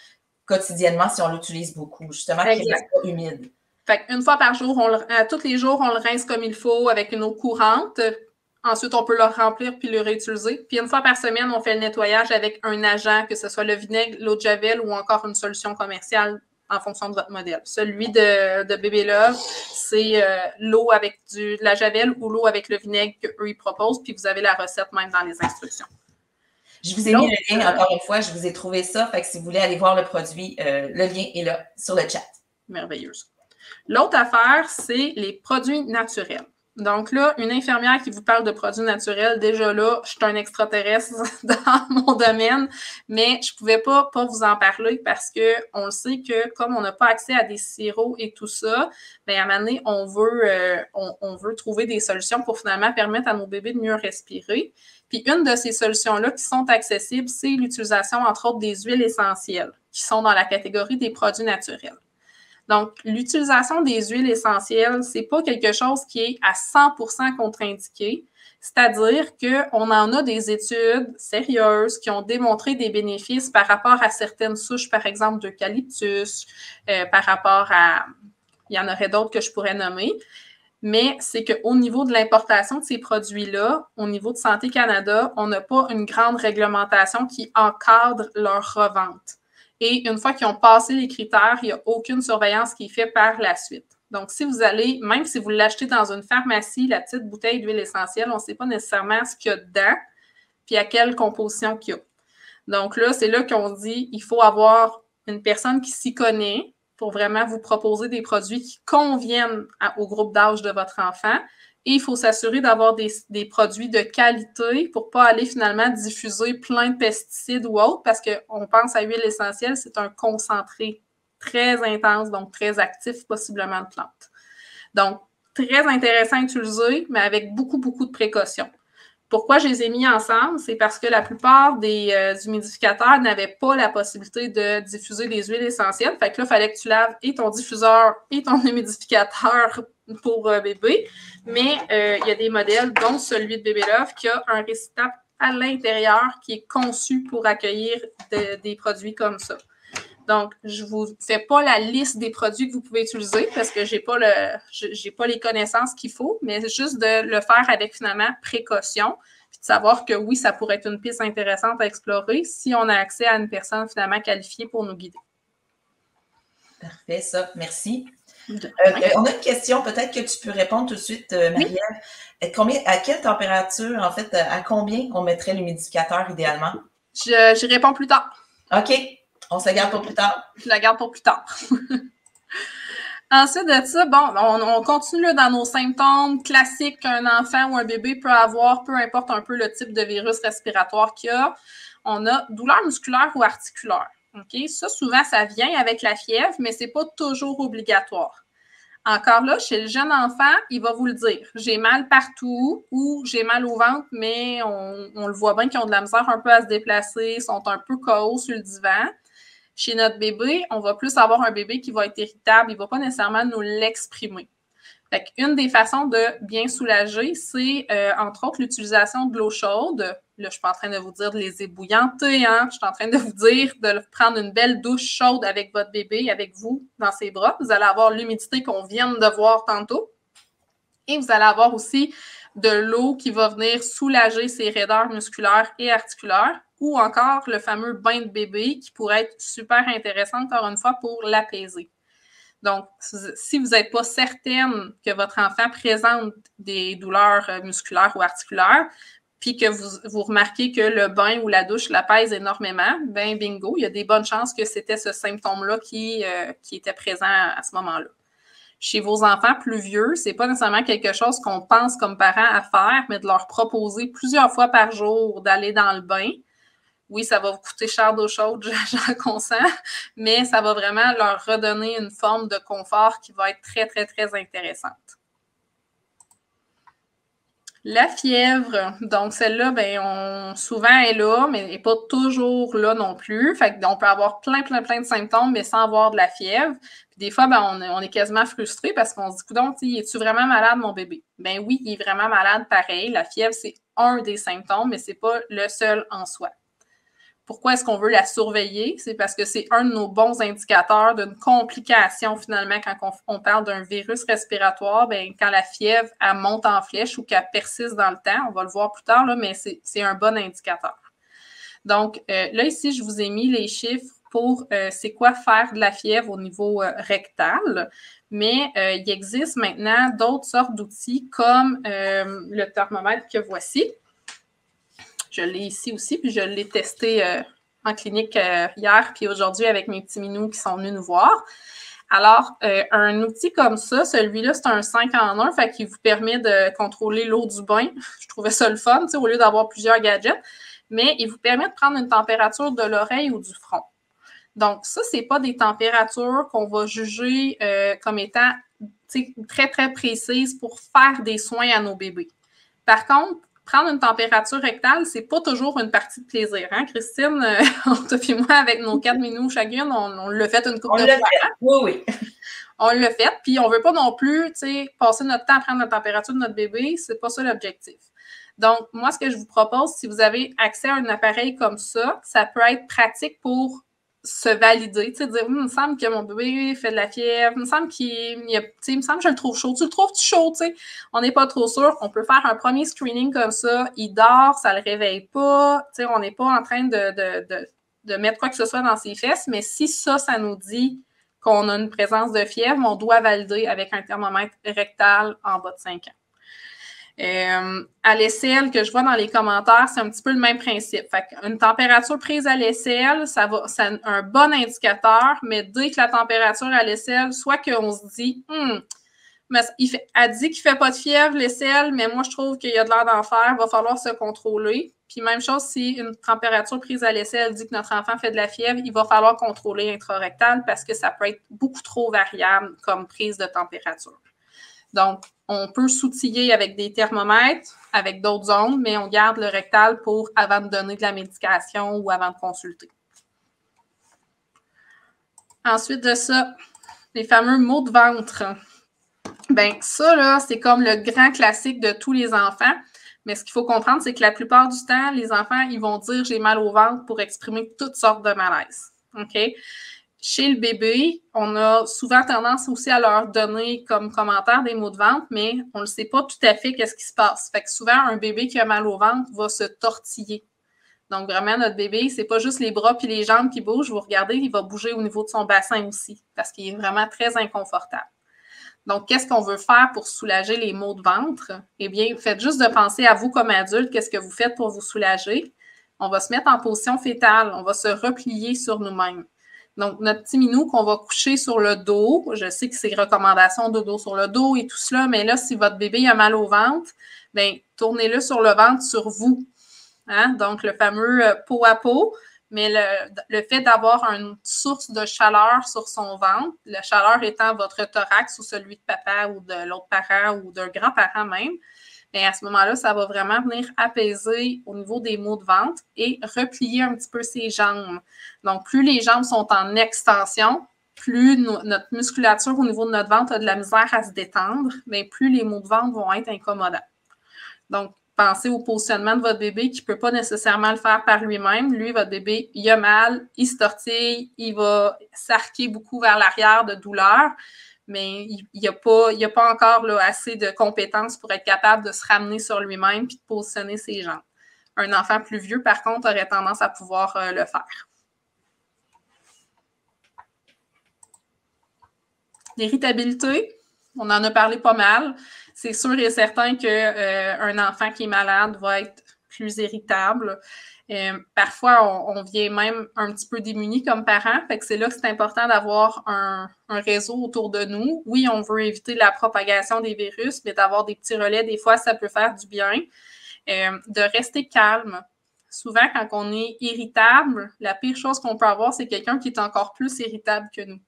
quotidiennement, si on l'utilise beaucoup, justement, qu'il ne reste pas humide. Fait qu'une fois par jour, tous les jours, on le rince comme il faut avec une eau courante. Ensuite, on peut le remplir puis le réutiliser. Puis une fois par semaine, on fait le nettoyage avec un agent, que ce soit le vinaigre, l'eau de javel ou encore une solution commerciale en fonction de votre modèle. Celui de Bébé Love, c'est l'eau avec de la javel ou l'eau avec le vinaigre qu'eux, ils proposent. Puis vous avez la recette même dans les instructions. Je vous ai mis le lien, encore une fois, je vous ai trouvé ça. Fait que si vous voulez aller voir le produit, le lien est là, sur le chat. Merveilleuse. L'autre affaire, c'est les produits naturels. Donc là, une infirmière qui vous parle de produits naturels, déjà là, je suis un extraterrestre dans mon domaine, mais je ne pouvais pas vous en parler parce qu'on le sait que comme on n'a pas accès à des sirops et tout ça, à un moment donné, on veut trouver des solutions pour finalement permettre à nos bébés de mieux respirer. Puis une de ces solutions-là qui sont accessibles, c'est l'utilisation, entre autres, des huiles essentielles qui sont dans la catégorie des produits naturels. Donc, l'utilisation des huiles essentielles, ce n'est pas quelque chose qui est à 100% contre-indiqué, c'est-à-dire qu'on en a des études sérieuses qui ont démontré des bénéfices par rapport à certaines souches, par exemple d'eucalyptus, par rapport à... Il y en aurait d'autres que je pourrais nommer, mais c'est qu'au niveau de l'importation de ces produits-là, au niveau de Santé Canada, on n'a pas une grande réglementation qui encadre leur revente. Et une fois qu'ils ont passé les critères, il n'y a aucune surveillance qui est faite par la suite. Donc, si vous allez, même si vous l'achetez dans une pharmacie, la petite bouteille d'huile essentielle, on ne sait pas nécessairement ce qu'il y a dedans, puis à quelle composition qu'il y a. Donc là, c'est là qu'on dit il faut avoir une personne qui s'y connaît pour vraiment vous proposer des produits qui conviennent au groupe d'âge de votre enfant. Et il faut s'assurer d'avoir des produits de qualité pour ne pas aller finalement diffuser plein de pesticides ou autres, parce qu'on pense à l'huile essentielle, c'est un concentré très intense, donc très actif, possiblement de plantes. Donc, très intéressant à utiliser, mais avec beaucoup, beaucoup de précautions. Pourquoi je les ai mis ensemble? C'est parce que la plupart des humidificateurs n'avaient pas la possibilité de diffuser des huiles essentielles. Fait que là, il fallait que tu laves et ton diffuseur et ton humidificateur pour bébé. Mais il y a des modèles, dont celui de Bébé Love, qui a un récipient à l'intérieur qui est conçu pour accueillir des produits comme ça. Donc, je ne vous fais pas la liste des produits que vous pouvez utiliser parce que je n'ai pas les connaissances qu'il faut, mais juste de le faire avec finalement précaution, puis de savoir que oui, ça pourrait être une piste intéressante à explorer si on a accès à une personne finalement qualifiée pour nous guider. Parfait, ça. Merci. On a une question, peut-être que tu peux répondre tout de suite, Marie-Ève. À quelle température, en fait, à combien on mettrait l'humidificateur idéalement? J'y réponds plus tard. OK. On se garde pour plus tard. Je la garde pour plus tard. Ensuite de ça, bon, on continue là, dans nos symptômes classiques qu'un enfant ou un bébé peut avoir, peu importe un peu le type de virus respiratoire qu'il y a. On a douleur musculaire ou articulaire. Okay? Ça, souvent, ça vient avec la fièvre, mais ce n'est pas toujours obligatoire. Encore là, chez le jeune enfant, il va vous le dire. J'ai mal partout ou j'ai mal au ventre, mais on le voit bien qu'ils ont de la misère un peu à se déplacer, sont un peu KO sur le divan. Chez notre bébé, on va plus avoir un bébé qui va être irritable, il ne va pas nécessairement nous l'exprimer. Fait qu'une des façons de bien soulager, c'est entre autres l'utilisation de l'eau chaude. Là, je ne suis pas en train de vous dire de les ébouillanter, hein? Je suis en train de vous dire de prendre une belle douche chaude avec votre bébé, avec vous, dans ses bras. Vous allez avoir l'humidité qu'on vient de voir tantôt. Et vous allez avoir aussi de l'eau qui va venir soulager ces raideurs musculaires et articulaires, ou encore le fameux bain de bébé qui pourrait être super intéressant, encore une fois, pour l'apaiser. Donc, si vous n'êtes pas certaine que votre enfant présente des douleurs musculaires ou articulaires, puis que vous remarquez que le bain ou la douche l'apaise énormément, ben bingo, il y a des bonnes chances que c'était ce symptôme-là qui était présent à ce moment-là. Chez vos enfants plus vieux, ce n'est pas nécessairement quelque chose qu'on pense comme parents à faire, mais de leur proposer plusieurs fois par jour d'aller dans le bain. Oui, ça va vous coûter cher d'eau chaude, j'en consens, mais ça va vraiment leur redonner une forme de confort qui va être très, très, très intéressante. La fièvre, donc celle-là, ben, souvent elle est là, mais elle n'est pas toujours là non plus. Fait qu'on peut avoir plein de symptômes, mais sans avoir de la fièvre. Puis des fois, ben, on est quasiment frustré parce qu'on se dit, coudonc, es-tu vraiment malade, mon bébé? Ben oui, il est vraiment malade, pareil. La fièvre, c'est un des symptômes, mais ce n'est pas le seul en soi. Pourquoi est-ce qu'on veut la surveiller? C'est parce que c'est un de nos bons indicateurs d'une complication, finalement, quand on parle d'un virus respiratoire. Bien, quand la fièvre, elle monte en flèche ou qu'elle persiste dans le temps, on va le voir plus tard, là, mais c'est un bon indicateur. Donc, là, ici, je vous ai mis les chiffres pour c'est quoi faire de la fièvre au niveau rectal. Mais il existe maintenant d'autres sortes d'outils comme le thermomètre que voici. Je l'ai ici aussi, puis je l'ai testé en clinique hier, puis aujourd'hui avec mes petits minous qui sont venus nous voir. Alors, un outil comme ça, celui-là, c'est un 5 en 1, fait qu'il vous permet de contrôler l'eau du bain. Je trouvais ça le fun, au lieu d'avoir plusieurs gadgets, mais il vous permet de prendre une température de l'oreille ou du front. Donc, ça, ce n'est pas des températures qu'on va juger comme étant très, très précises pour faire des soins à nos bébés. Par contre, prendre une température rectale, c'est pas toujours une partie de plaisir. Hein, Christine? Toi et moi, avec nos 4 minous chacune, on l'a fait une couple de fois. Oui. On l'a fait, puis on veut pas non plus passer notre temps à prendre la température de notre bébé. C'est pas ça l'objectif. Donc, moi, ce que je vous propose, si vous avez accès à un appareil comme ça, ça peut être pratique pour se valider, dire, il me semble que mon bébé fait de la fièvre, il me semble il me semble que je le trouve chaud. Tu le trouves-tu chaud, On n'est pas trop sûr. On peut faire un premier screening comme ça. Il dort, ça le réveille pas. On n'est pas en train de mettre quoi que ce soit dans ses fesses, mais si ça nous dit qu'on a une présence de fièvre, on doit valider avec un thermomètre rectal en bas de 5 ans. À l'aisselle, que je vois dans les commentaires, c'est un petit peu le même principe. Fait qu'une température prise à l'aisselle, c'est un bon indicateur, mais dès que la température à l'aisselle, soit qu'on se dit, mais elle dit qu'il ne fait pas de fièvre, l'aisselle, mais moi, je trouve qu'il y a de l'air d'en faire, il va falloir se contrôler. Puis même chose, si une température prise à l'aisselle dit que notre enfant fait de la fièvre, il va falloir contrôler intrarectal parce que ça peut être beaucoup trop variable comme prise de température. Donc, on peut s'outiller avec des thermomètres, avec d'autres ondes, mais on garde le rectal avant de donner de la médication ou avant de consulter. Ensuite de ça, les fameux maux de ventre. Bien, ça, là, c'est comme le grand classique de tous les enfants. Mais ce qu'il faut comprendre, c'est que la plupart du temps, les enfants, ils vont dire « j'ai mal au ventre » pour exprimer toutes sortes de malaises. OK? Chez le bébé, on a souvent tendance aussi à leur donner comme commentaire des maux de ventre, mais on ne sait pas tout à fait qu'est-ce qui se passe. Fait que souvent, un bébé qui a mal au ventre va se tortiller. Donc, vraiment, notre bébé, c'est pas juste les bras puis les jambes qui bougent. Vous regardez, il va bouger au niveau de son bassin aussi, parce qu'il est vraiment très inconfortable. Donc, qu'est-ce qu'on veut faire pour soulager les maux de ventre? Eh bien, faites juste de penser à vous comme adulte, qu'est-ce que vous faites pour vous soulager? On va se mettre en position fétale, on va se replier sur nous-mêmes. Donc, notre petit minou qu'on va coucher sur le dos, je sais que c'est recommandations de dos sur le dos et tout cela, mais là, si votre bébé a mal au ventre, bien, tournez-le sur le ventre sur vous. Hein? Donc, le fameux peau à peau, mais le fait d'avoir une source de chaleur sur son ventre, la chaleur étant votre thorax ou celui de papa ou de l'autre parent ou d'un grand-parent même, bien, à ce moment-là, ça va vraiment venir apaiser au niveau des maux de ventre et replier un petit peu ses jambes. Donc, plus les jambes sont en extension, plus notre musculature au niveau de notre ventre a de la misère à se détendre, mais plus les maux de ventre vont être incommodants. Donc, pensez au positionnement de votre bébé qui ne peut pas nécessairement le faire par lui-même. Lui, votre bébé, il a mal, il se tortille, il va s'arquer beaucoup vers l'arrière de douleur, mais il n'y a pas encore là, assez de compétences pour être capable de se ramener sur lui-même et de positionner ses jambes. Un enfant plus vieux, par contre, aurait tendance à pouvoir le faire. L'irritabilité, on en a parlé pas mal. C'est sûr et certain qu'un enfant qui est malade va être plus irritable. Parfois, on vient même un petit peu démuni comme parent. Fait que c'est là que c'est important d'avoir un réseau autour de nous. Oui, on veut éviter la propagation des virus, mais d'avoir des petits relais, des fois, ça peut faire du bien. De rester calme. Souvent, quand on est irritable, la pire chose qu'on peut avoir, c'est quelqu'un qui est encore plus irritable que nous.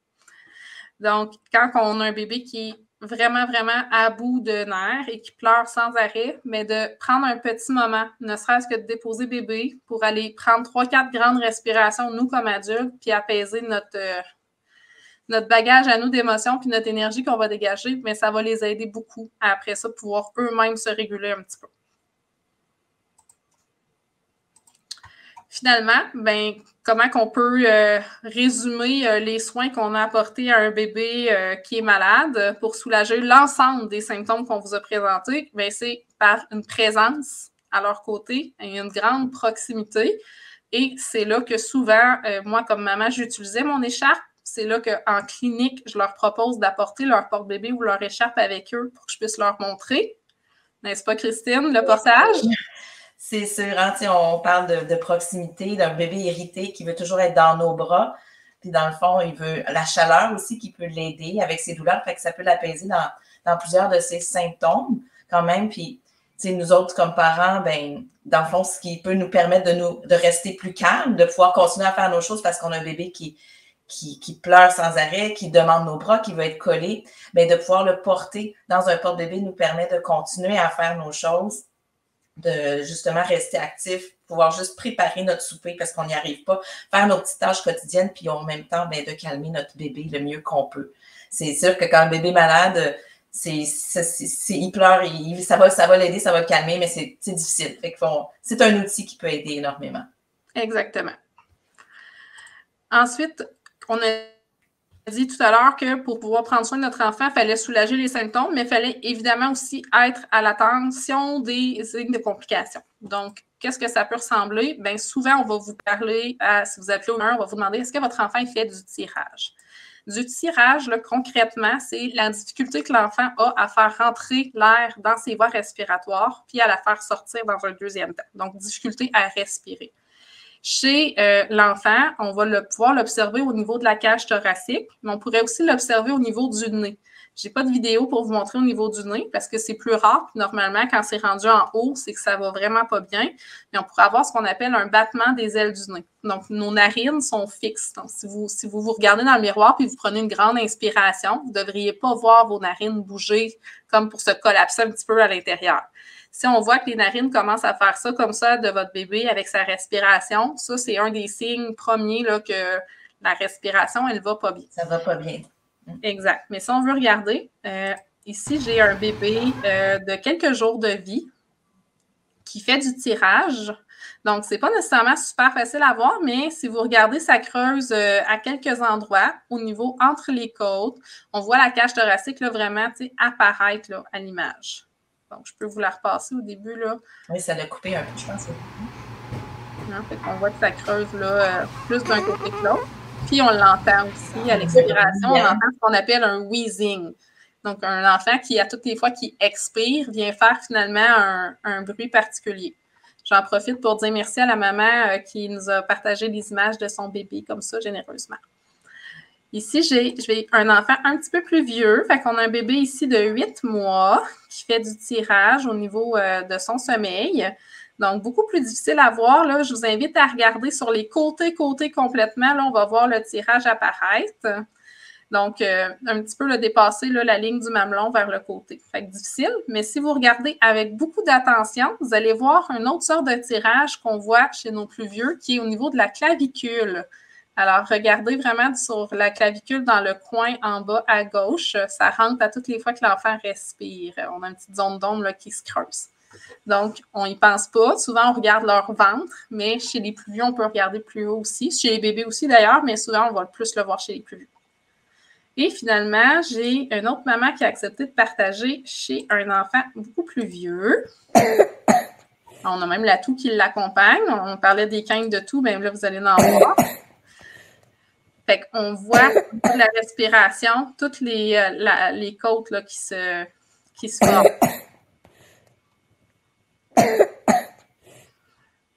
Donc, quand on a un bébé qui est vraiment, vraiment à bout de nerfs et qui pleure sans arrêt, mais de prendre un petit moment, ne serait-ce que de déposer bébé pour aller prendre 3-4 grandes respirations, nous comme adultes, puis apaiser notre bagage à nous d'émotions puis notre énergie qu'on va dégager, mais ça va les aider beaucoup à, après ça, pouvoir eux-mêmes se réguler un petit peu. Finalement, ben, comment qu'on peut résumer les soins qu'on a apportés à un bébé qui est malade pour soulager l'ensemble des symptômes qu'on vous a présentés? Ben, c'est par une présence à leur côté et une grande proximité. Et c'est là que souvent, moi, comme maman, j'utilisais mon écharpe. C'est là qu'en clinique, je leur propose d'apporter leur porte-bébé ou leur écharpe avec eux pour que je puisse leur montrer. N'est-ce pas, Christine, le portage? C'est sûr, hein, on parle de proximité, d'un bébé irrité qui veut toujours être dans nos bras. Puis dans le fond, il veut la chaleur aussi qui peut l'aider avec ses douleurs. Fait que ça peut l'apaiser dans plusieurs de ses symptômes quand même. Puis nous autres, comme parents, ben, dans le fond, ce qui peut nous permettre de rester plus calmes, de pouvoir continuer à faire nos choses parce qu'on a un bébé qui pleure sans arrêt, qui demande nos bras, qui veut être collé, bien, de pouvoir le porter dans un porte-bébé nous permet de continuer à faire nos choses, de justement rester actif, pouvoir juste préparer notre souper parce qu'on n'y arrive pas, faire nos petites tâches quotidiennes, puis en même temps, bien, de calmer notre bébé le mieux qu'on peut. C'est sûr que quand le bébé est malade, il pleure, ça va l'aider, ça va le calmer, mais c'est difficile. Fait que c'est un outil qui peut aider énormément. Exactement. Ensuite, on a dit tout à l'heure que pour pouvoir prendre soin de notre enfant, il fallait soulager les symptômes, mais il fallait évidemment aussi être à l'attention des signes de complications. Donc, qu'est-ce que ça peut ressembler? Bien, souvent, on va vous parler, si vous appelez au 1, on va vous demander est-ce que votre enfant fait du tirage? Du tirage, là, concrètement, c'est la difficulté que l'enfant a à faire rentrer l'air dans ses voies respiratoires, puis à la faire sortir dans un deuxième temps. Donc, difficulté à respirer. Chez l'enfant, on va pouvoir l'observer au niveau de la cage thoracique, mais on pourrait aussi l'observer au niveau du nez. Je n'ai pas de vidéo pour vous montrer au niveau du nez parce que c'est plus rare. Puis normalement, quand c'est rendu en haut, c'est que ça va vraiment pas bien. Mais on pourrait avoir ce qu'on appelle un battement des ailes du nez. Donc, nos narines sont fixes. Donc, si vous regardez dans le miroir puis vous prenez une grande inspiration, vous ne devriez pas voir vos narines bouger comme pour se collapser un petit peu à l'intérieur. Si on voit que les narines commencent à faire ça comme ça de votre bébé avec sa respiration, ça, c'est un des signes premiers là, que la respiration, elle ne va pas bien. Ça ne va pas bien. Exact. Mais si on veut regarder, ici, j'ai un bébé de quelques jours de vie qui fait du tirage. Donc, ce n'est pas nécessairement super facile à voir, mais si vous regardez, ça creuse à quelques endroits au niveau entre les côtes. On voit la cage thoracique là, vraiment apparaître là, à l'image. Donc, je peux vous la repasser au début. Là. Oui, ça l'a coupé un peu, je pense. On voit que ça creuse là, plus d'un côté que l'autre. Puis, on l'entend aussi à l'expiration. On entend ce qu'on appelle un wheezing. Donc, un enfant qui, à toutes les fois qu'il expire, vient faire finalement un bruit particulier. J'en profite pour dire merci à la maman qui nous a partagé les images de son bébé comme ça, généreusement. Ici, j'ai un enfant un petit peu plus vieux. Fait qu'on a un bébé ici de 8 mois qui fait du tirage au niveau de son sommeil. Donc, beaucoup plus difficile à voir. Là. Je vous invite à regarder sur les côtés complètement. Là, on va voir le tirage apparaître. Donc, un petit peu le dépasser là, la ligne du mamelon vers le côté. Fait que difficile, mais si vous regardez avec beaucoup d'attention, vous allez voir une autre sorte de tirage qu'on voit chez nos plus vieux qui est au niveau de la clavicule. Alors, regardez vraiment sur la clavicule dans le coin en bas à gauche. Ça rentre à toutes les fois que l'enfant respire. On a une petite zone d'ombre là, qui se creuse. Donc, on n'y pense pas. Souvent, on regarde leur ventre, mais chez les plus vieux, on peut regarder plus haut aussi. Chez les bébés aussi, d'ailleurs, mais souvent, on va plus le voir chez les plus vieux. Et finalement, j'ai une autre maman qui a accepté de partager chez un enfant beaucoup plus vieux. On a même la toux qui l'accompagne. On parlait des quintes de toux, bien là, vous allez en voir. Fait qu'on voit la respiration, toutes les côtes là, qui se forment.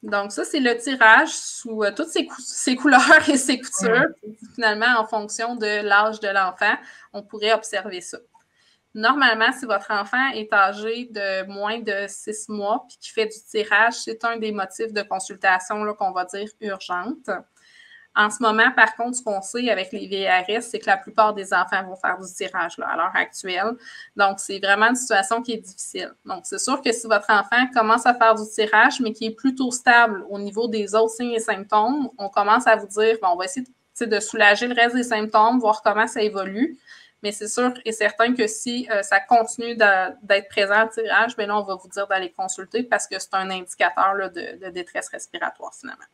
Donc, ça, c'est le tirage sous toutes ses couleurs et ses coutures. Finalement, en fonction de l'âge de l'enfant, on pourrait observer ça. Normalement, si votre enfant est âgé de moins de 6 mois puis qui fait du tirage, c'est un des motifs de consultation là, qu'on va dire urgente. En ce moment, par contre, ce qu'on sait avec les VRS, c'est que la plupart des enfants vont faire du tirage là, à l'heure actuelle. Donc, c'est vraiment une situation qui est difficile. Donc, c'est sûr que si votre enfant commence à faire du tirage, mais qui est plutôt stable au niveau des autres signes et symptômes, on commence à vous dire, bon, on va essayer de soulager le reste des symptômes, voir comment ça évolue. Mais c'est sûr et certain que si ça continue d'être présent au tirage, bien là, on va vous dire d'aller consulter parce que c'est un indicateur là, de détresse respiratoire, finalement.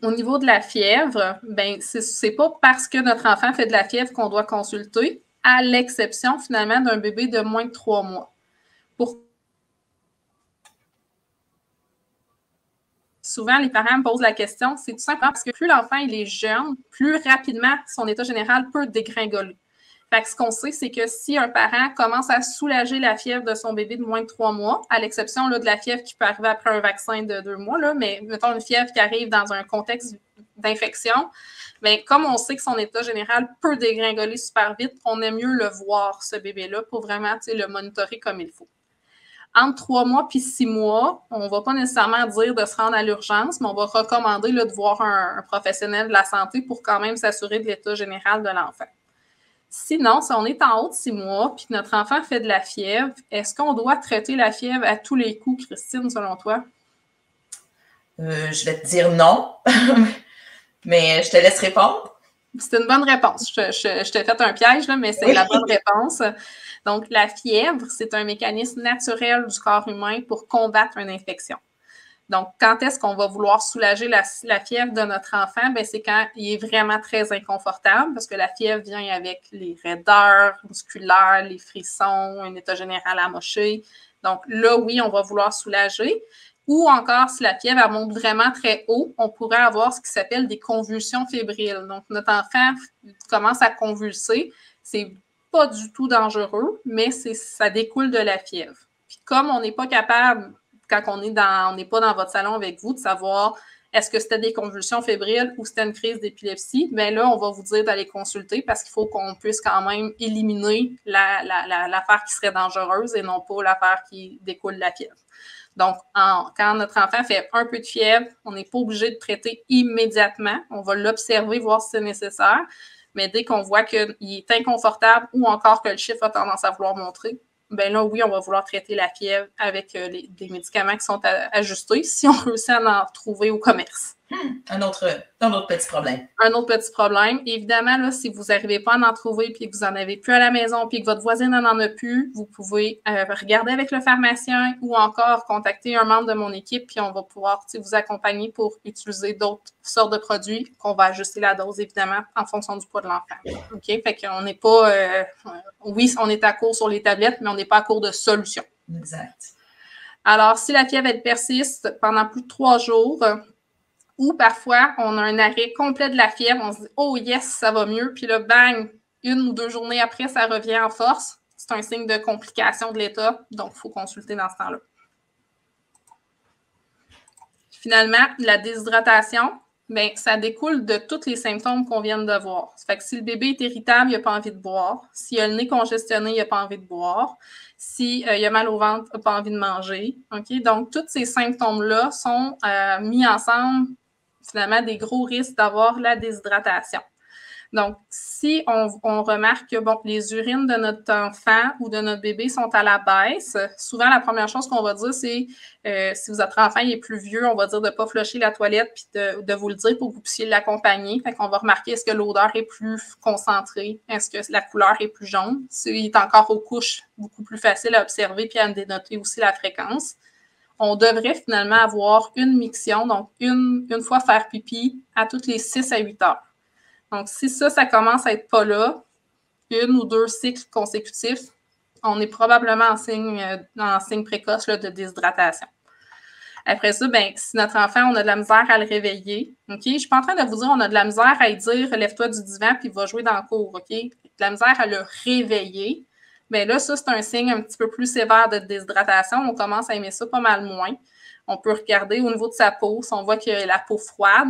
Au niveau de la fièvre, ben c'est pas parce que notre enfant fait de la fièvre qu'on doit consulter, à l'exception finalement d'un bébé de moins de 3 mois. Souvent, les parents me posent la question, c'est tout simplement parce que plus l'enfant il est jeune, plus rapidement son état général peut dégringoler. Fait que ce qu'on sait, c'est que si un parent commence à soulager la fièvre de son bébé de moins de 3 mois, à l'exception là, de la fièvre qui peut arriver après un vaccin de 2 mois, là, mais mettons une fièvre qui arrive dans un contexte d'infection, bien, comme on sait que son état général peut dégringoler super vite, on aime mieux le voir, ce bébé-là, pour vraiment le monitorer comme il faut. Entre 3 mois et 6 mois, on ne va pas nécessairement dire de se rendre à l'urgence, mais on va recommander là, de voir un professionnel de la santé pour quand même s'assurer de l'état général de l'enfant. Sinon, si on est en haut de 6 mois et que notre enfant fait de la fièvre, est-ce qu'on doit traiter la fièvre à tous les coups, Christine, selon toi? Je vais te dire non, mais je te laisse répondre. C'est une bonne réponse. Je t'ai fait un piège, là, mais c'est la bonne réponse. Donc, la fièvre, c'est un mécanisme naturel du corps humain pour combattre une infection. Donc, quand est-ce qu'on va vouloir soulager la fièvre de notre enfant? Bien, c'est quand il est vraiment très inconfortable parce que la fièvre vient avec les raideurs musculaires, les frissons, un état général amoché. Donc, là, oui, on va vouloir soulager. Ou encore, si la fièvre elle monte vraiment très haut, on pourrait avoir ce qui s'appelle des convulsions fébriles. Donc, notre enfant commence à convulser. C'est pas du tout dangereux, mais ça découle de la fièvre. Puis comme on n'est pas capable, quand on n'est pas dans votre salon avec vous, de savoir est-ce que c'était des convulsions fébriles ou c'était une crise d'épilepsie, bien là, on va vous dire d'aller consulter parce qu'il faut qu'on puisse quand même éliminer l'affaire qui serait dangereuse et non pas l'affaire qui découle de la fièvre. Donc, quand notre enfant fait un peu de fièvre, on n'est pas obligé de traiter immédiatement. On va l'observer, voir si c'est nécessaire. Mais dès qu'on voit qu'il est inconfortable ou encore que le chiffre a tendance à vouloir monter, bien là, oui, on va vouloir traiter la fièvre avec des médicaments qui sont ajustés si on réussit à en trouver au commerce. Un autre petit problème. Un autre petit problème. Évidemment, là, si vous n'arrivez pas à en trouver puis que vous n'en avez plus à la maison puis que votre voisine n'en a plus, vous pouvez regarder avec le pharmacien ou encore contacter un membre de mon équipe puis on va pouvoir vous accompagner pour utiliser d'autres sortes de produits qu'on va ajuster la dose, évidemment, en fonction du poids de l'enfant. OK? Fait qu'on n'est pas... oui, on est à court sur les tablettes, mais on n'est pas à court de solutions. Exact. Alors, si la fièvre, elle persiste pendant plus de 3 jours... ou parfois, on a un arrêt complet de la fièvre, on se dit « Oh yes, ça va mieux », puis là, bang, 1 ou 2 journées après, ça revient en force. C'est un signe de complication de l'état, donc il faut consulter dans ce temps-là. Finalement, la déshydratation, bien, ça découle de tous les symptômes qu'on vient de voir. Ça fait que si le bébé est irritable, il n'a pas envie de boire. S'il a le nez congestionné, il n'a pas envie de boire. S'il a mal au ventre, il n'a pas envie de manger. Okay? Donc, tous ces symptômes-là sont mis ensemble, finalement, des gros risques d'avoir la déshydratation. Donc, si on remarque que bon, les urines de notre enfant ou de notre bébé sont à la baisse, souvent, la première chose qu'on va dire, c'est si votre enfant est plus vieux, on va dire de ne pas flusher la toilette puis de vous le dire pour que vous puissiez l'accompagner. Fait qu'on va remarquer est-ce que l'odeur est plus concentrée, est-ce que la couleur est plus jaune. S'il est encore aux couches, beaucoup plus facile à observer puis à dénoter aussi la fréquence. On devrait finalement avoir une miction, donc une fois faire pipi à toutes les 6 à 8 heures. Donc, si ça commence à être pas là, 1 ou 2 cycles consécutifs, on est probablement en signe précoce là, de déshydratation. Après ça, bien, si notre enfant, on a de la misère à le réveiller, OK? Je ne suis pas en train de vous dire on a de la misère à lui dire « lève-toi du divan puis va jouer dans la cour », OK? De la misère à le réveiller. Bien là, ça, c'est un signe un petit peu plus sévère de déshydratation. On commence à aimer ça pas mal moins. On peut regarder au niveau de sa peau. Si on voit qu'il a la peau froide,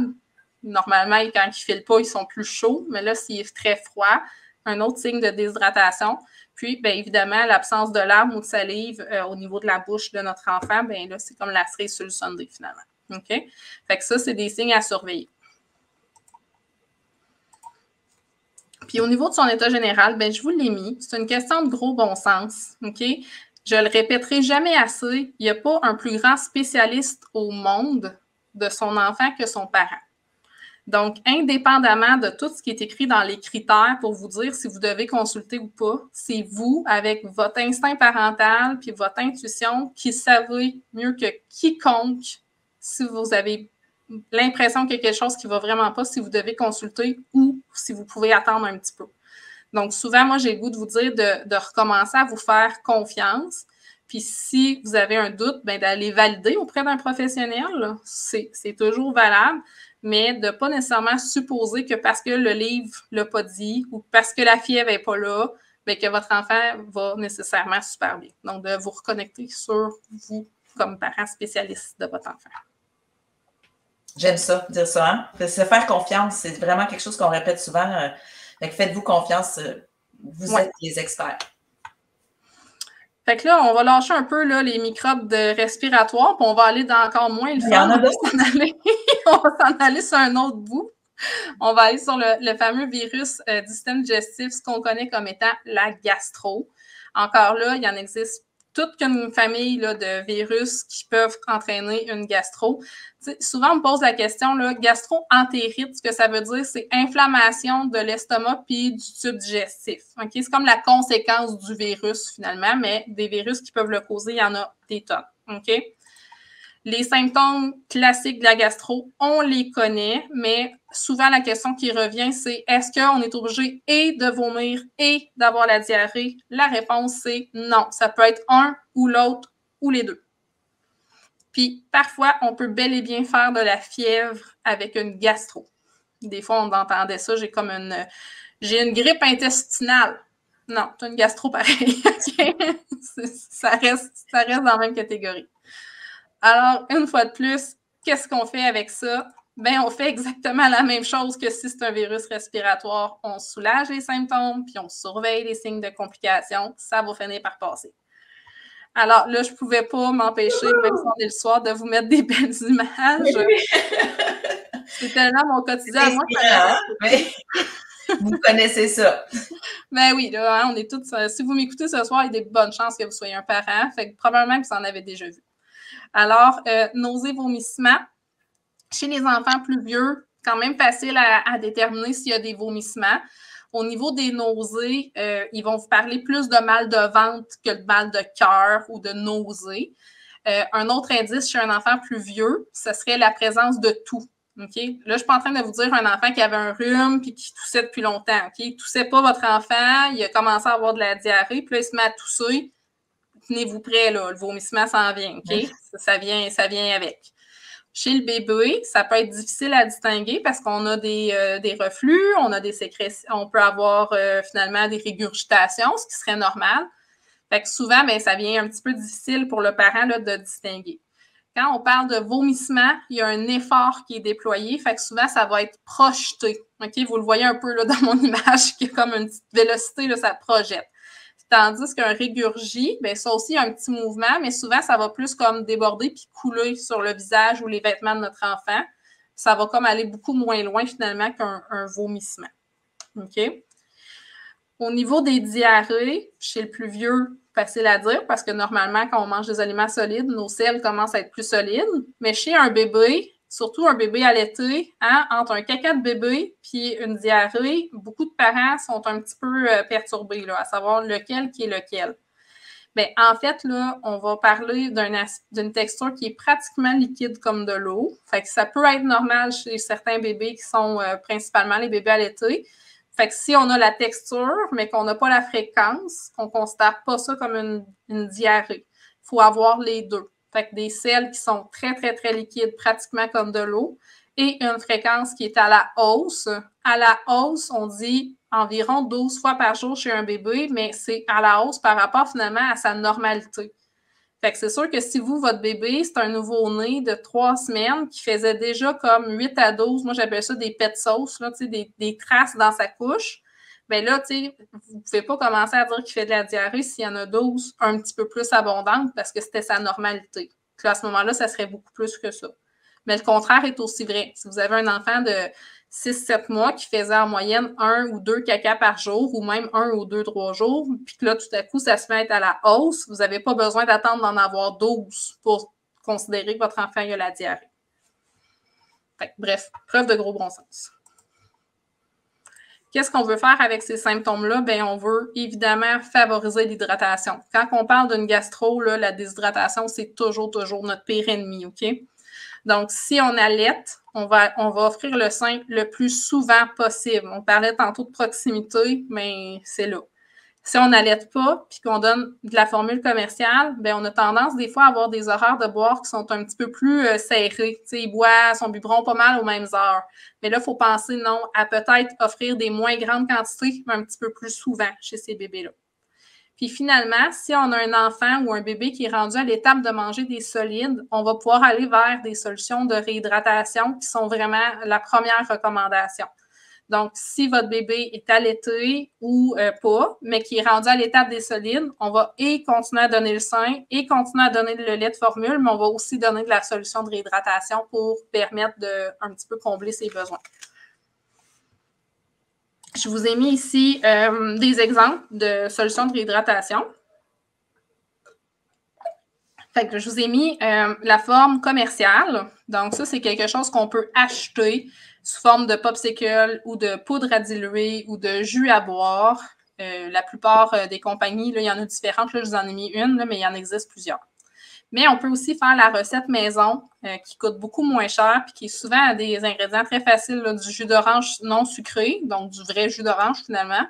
normalement, quand ils ne filent pas, ils sont plus chauds. Mais là, s'il est très froid, un autre signe de déshydratation. Puis, bien évidemment, l'absence de larmes ou de salive au niveau de la bouche de notre enfant, bien là, c'est comme la cerise sur le sundae, finalement. OK? Fait que ça, c'est des signes à surveiller. Puis au niveau de son état général, bien, je vous l'ai mis. C'est une question de gros bon sens. OK? Je le répéterai jamais assez. Il n'y a pas un plus grand spécialiste au monde de son enfant que son parent. Donc, indépendamment de tout ce qui est écrit dans les critères pour vous dire si vous devez consulter ou pas, c'est vous, avec votre instinct parental puis votre intuition, qui savez mieux que quiconque si vous avez l'impression qu'il y a quelque chose qui ne va vraiment pas, si vous devez consulter ou si vous pouvez attendre un petit peu. Donc, souvent, moi, j'ai le goût de vous dire de recommencer à vous faire confiance. Puis, si vous avez un doute, bien, d'aller valider auprès d'un professionnel, c'est toujours valable, mais de ne pas nécessairement supposer que parce que le livre ne l'a pas dit ou parce que la fièvre n'est pas là, bien, que votre enfant va nécessairement super bien. Donc, de vous reconnecter sur vous comme parent spécialiste de votre enfant. J'aime ça, dire ça. Hein? Se faire confiance, c'est vraiment quelque chose qu'on répète souvent. Faites-vous confiance, vous êtes les experts. Fait que là, on va lâcher un peu là, les microbes respiratoires, puis on va aller dans encore moins le fun. On va s'en aller sur un autre bout. On va aller sur le fameux virus du système digestif, ce qu'on connaît comme étant la gastro. Encore là, il y en existe toute une famille là, de virus qui peuvent entraîner une gastro. T'sais, souvent, on me pose la question, là, gastro-entérite, ce que ça veut dire, c'est inflammation de l'estomac puis du tube digestif. Okay? C'est comme la conséquence du virus, finalement, mais des virus qui peuvent le causer, il y en a des tonnes. Okay? Les symptômes classiques de la gastro, on les connaît, mais souvent, la question qui revient, c'est est-ce qu'on est obligé et de vomir et d'avoir la diarrhée? La réponse, c'est non. Ça peut être un ou l'autre ou les deux. Puis parfois, on peut bel et bien faire de la fièvre avec une gastro. Des fois, on entendait ça, j'ai une grippe intestinale. Non, tu as une gastro pareil. ça reste dans la même catégorie. Alors, une fois de plus, qu'est-ce qu'on fait avec ça? Ben, on fait exactement la même chose que si c'est un virus respiratoire. On soulage les symptômes, puis on surveille les signes de complications. Ça va finir par passer. Alors là, je ne pouvais pas m'empêcher, même si on est le soir, de vous mettre des belles images. C'est tellement mon quotidien. Moi, vous connaissez ça. Ben oui, là, hein, on est tous. Si vous m'écoutez ce soir, il y a des bonnes chances que vous soyez un parent. Fait que probablement que vous en avez déjà vu. Alors, nausées, vomissements. Chez les enfants plus vieux, quand même facile à déterminer s'il y a des vomissements. Au niveau des nausées, ils vont vous parler plus de mal de ventre que de mal de cœur ou de nausées. Un autre indice chez un enfant plus vieux, ce serait la présence de toux. Okay? Là, je ne suis pas en train de vous dire un enfant qui avait un rhume et qui toussait depuis longtemps. Okay? Il ne toussait pas votre enfant, il a commencé à avoir de la diarrhée, puis là, il se met à tousser. Tenez-vous prêts, là, le vomissement s'en vient. Okay? Ça vient avec. Chez le bébé, ça peut être difficile à distinguer parce qu'on a des reflux, on a des sécrétions, on peut avoir finalement des régurgitations, ce qui serait normal. Fait que souvent, ben, ça vient un petit peu difficile pour le parent là, de distinguer. Quand on parle de vomissement, il y a un effort qui est déployé, fait que souvent, ça va être projeté. Okay? Vous le voyez un peu là, dans mon image, qui est comme une petite vélocité, là, ça projette. Tandis qu'un régurgie, ben ça aussi, il y a un petit mouvement, mais souvent, ça va plus comme déborder puis couler sur le visage ou les vêtements de notre enfant. Ça va comme aller beaucoup moins loin, finalement, qu'un vomissement. OK? Au niveau des diarrhées, chez le plus vieux, facile à dire, parce que normalement, quand on mange des aliments solides, nos selles commencent à être plus solides. Mais chez un bébé, surtout un bébé allaité, hein, entre un caca de bébé puis une diarrhée, beaucoup de parents sont un petit peu perturbés, là, à savoir lequel qui est lequel. Bien, en fait, là, on va parler d'une texture qui est pratiquement liquide comme de l'eau. Fait que ça peut être normal chez certains bébés qui sont principalement les bébés allaités. Fait que si on a la texture, mais qu'on n'a pas la fréquence, qu'on ne considère pas ça comme une diarrhée. Il faut avoir les deux. Fait que des selles qui sont très, très, très liquides, pratiquement comme de l'eau, et une fréquence qui est à la hausse. À la hausse, on dit environ 12 fois par jour chez un bébé, mais c'est à la hausse par rapport finalement à sa normalité. Fait que c'est sûr que si vous, votre bébé, c'est un nouveau-né de 3 semaines qui faisait déjà comme 8 à 12, moi j'appelle ça des pets sauces, là, des traces dans sa couche, bien là, vous ne pouvez pas commencer à dire qu'il fait de la diarrhée s'il y en a 12 un petit peu plus abondantes parce que c'était sa normalité. Puis à ce moment-là, ça serait beaucoup plus que ça. Mais le contraire est aussi vrai. Si vous avez un enfant de 6-7 mois qui faisait en moyenne 1 ou 2 caca par jour ou même 1 ou 2, 3 jours, puis que là, tout à coup, ça se met à la hausse, vous n'avez pas besoin d'attendre d'en avoir 12 pour considérer que votre enfant a la diarrhée. Fait que, bref, preuve de gros bon sens. Qu'est-ce qu'on veut faire avec ces symptômes-là? Bien, on veut évidemment favoriser l'hydratation. Quand on parle d'une gastro, là, la déshydratation, c'est toujours notre pire ennemi, OK? Donc, si on allaite, on va offrir le sein le plus souvent possible. On parlait tantôt de proximité, mais c'est là. Si on n'allaite pas puis qu'on donne de la formule commerciale, bien, on a tendance des fois à avoir des horaires de boire qui sont un petit peu plus serrés. Tu sais, ils boivent son biberon pas mal aux mêmes heures. Mais là, il faut penser, non, à peut-être offrir des moins grandes quantités, mais un petit peu plus souvent chez ces bébés-là. Puis finalement, si on a un enfant ou un bébé qui est rendu à l'étape de manger des solides, on va pouvoir aller vers des solutions de réhydratation qui sont vraiment la première recommandation. Donc, si votre bébé est allaité ou pas, mais qui est rendu à l'étape des solides, on va continuer à donner le sein et continuer à donner le lait de formule, mais on va aussi donner de la solution de réhydratation pour permettre de un petit peu combler ses besoins. Je vous ai mis ici des exemples de solutions de réhydratation. Fait que je vous ai mis la forme commerciale. Donc, ça, c'est quelque chose qu'on peut acheter sous forme de popsicle ou de poudre à diluer ou de jus à boire. La plupart des compagnies, là, il y en a différentes. Là, je vous en ai mis une, là, mais il y en existe plusieurs. Mais on peut aussi faire la recette maison qui coûte beaucoup moins cher et qui est souvent des ingrédients très faciles, là, du jus d'orange non sucré, donc du vrai jus d'orange finalement,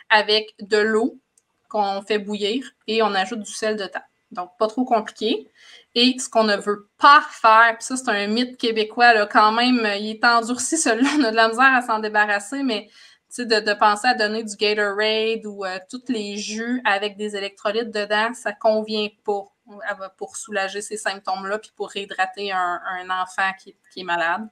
avec de l'eau qu'on fait bouillir et on ajoute du sel de table. Donc, pas trop compliqué. Et ce qu'on ne veut pas faire, puis ça, c'est un mythe québécois, là, quand même, il est endurci, celui-là, on a de la misère à s'en débarrasser, mais de penser à donner du Gatorade ou tous les jus avec des électrolytes dedans, ça ne convient pas pour soulager ces symptômes-là puis pour réhydrater un enfant qui est malade.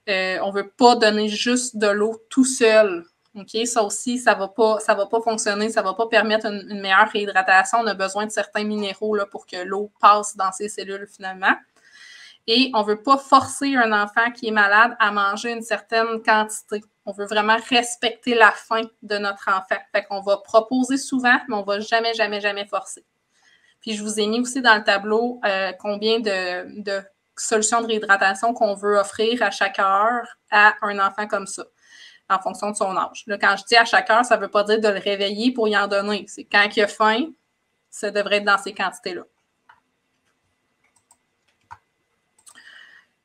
On ne veut pas donner juste de l'eau tout seul. Okay? Ça aussi, ça va pas fonctionner, ça ne va pas permettre une meilleure réhydratation. On a besoin de certains minéraux là, pour que l'eau passe dans ses cellules finalement. Et on ne veut pas forcer un enfant qui est malade à manger une certaine quantité. On veut vraiment respecter la faim de notre enfant. Fait qu'on va proposer souvent, mais on ne va jamais, jamais, jamais forcer. Puis je vous ai mis aussi dans le tableau combien de solutions de réhydratation qu'on veut offrir à chaque heure à un enfant comme ça, en fonction de son âge. Là, quand je dis à chaque heure, ça ne veut pas dire de le réveiller pour y en donner. C'est quand il a faim, ça devrait être dans ces quantités-là.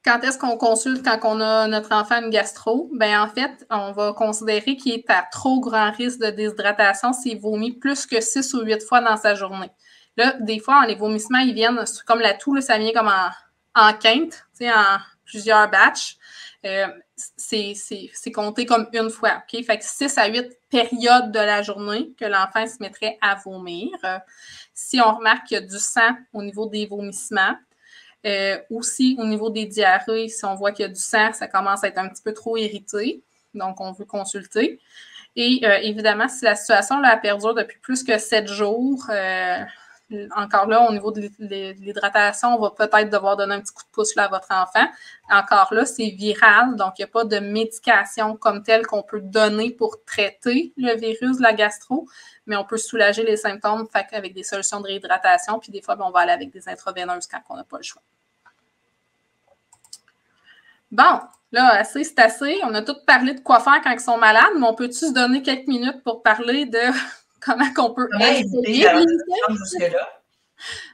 Quand est-ce qu'on consulte quand on a notre enfant une gastro? Bien, en fait, on va considérer qu'il est à trop grand risque de déshydratation s'il vomit plus que 6 ou 8 fois dans sa journée. Là, des fois, les vomissements, ils viennent comme la toux, là, ça vient comme en quinte, en plusieurs batchs. C'est compté comme une fois. Okay? Fait que 6 à 8 périodes de la journée que l'enfant se mettrait à vomir. Si on remarque qu'il y a du sang au niveau des vomissements, aussi, au niveau des diarrhées, si on voit qu'il y a du sang, ça commence à être un petit peu trop irrité. Donc, on veut consulter. Et évidemment, si la situation là, perdure depuis plus que 7 jours, encore là, au niveau de l'hydratation, on va peut-être devoir donner un petit coup de pouce là, à votre enfant. Encore là, c'est viral, donc il n'y a pas de médication comme telle qu'on peut donner pour traiter le virus de la gastro, mais on peut soulager les symptômes avec des solutions de réhydratation, puis des fois, on va aller avec des intraveineuses quand on n'a pas le choix. Bon, là, assez, c'est assez. On a tous parlé de quoi faire quand ils sont malades, mais on peut-tu se donner quelques minutes pour parler de comment on peut essayer de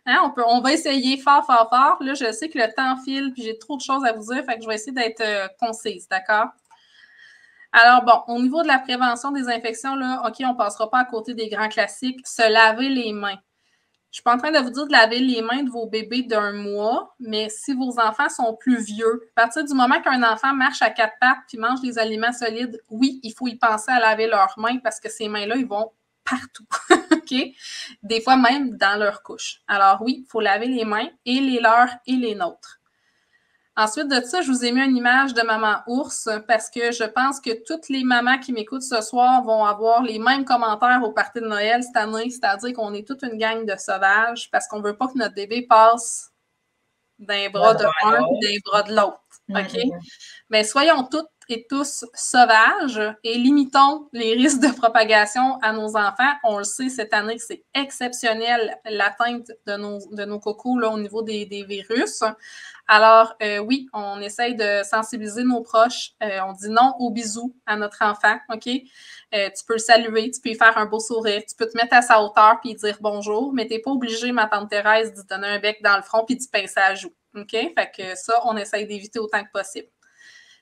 hein, on va essayer fort, fort, fort. Là, je sais que le temps file, puis j'ai trop de choses à vous dire, fait que je vais essayer d'être concise, d'accord? Alors, bon, au niveau de la prévention des infections, là, OK, on ne passera pas à côté des grands classiques. Se laver les mains. Je ne suis pas en train de vous dire de laver les mains de vos bébés d'1 mois, mais si vos enfants sont plus vieux, à partir du moment qu'un enfant marche à 4 pattes puis mange des aliments solides, oui, il faut y penser à laver leurs mains parce que ces mains-là, ils vont partout, OK? Des fois même dans leur couche. Alors oui, il faut laver les mains, et les leurs et les nôtres. Ensuite de ça, je vous ai mis une image de maman ours parce que je pense que toutes les mamans qui m'écoutent ce soir vont avoir les mêmes commentaires au party de Noël cette année, c'est-à-dire qu'on est toute une gang de sauvages parce qu'on ne veut pas que notre bébé passe d'un bras de un et d'un bras de l'autre. OK? Mais soyons toutes et tous sauvages et limitons les risques de propagation à nos enfants. On le sait cette année que c'est exceptionnel l'atteinte de nos cocos là, au niveau des virus. Alors, oui, on essaye de sensibiliser nos proches. On dit non aux bisous à notre enfant, OK? Tu peux le saluer, tu peux lui faire un beau sourire, tu peux te mettre à sa hauteur puis dire bonjour, mais tu n'es pas obligé, ma tante Thérèse, de donner un bec dans le front puis de pincer à la joue, OK? Fait que ça, on essaye d'éviter autant que possible.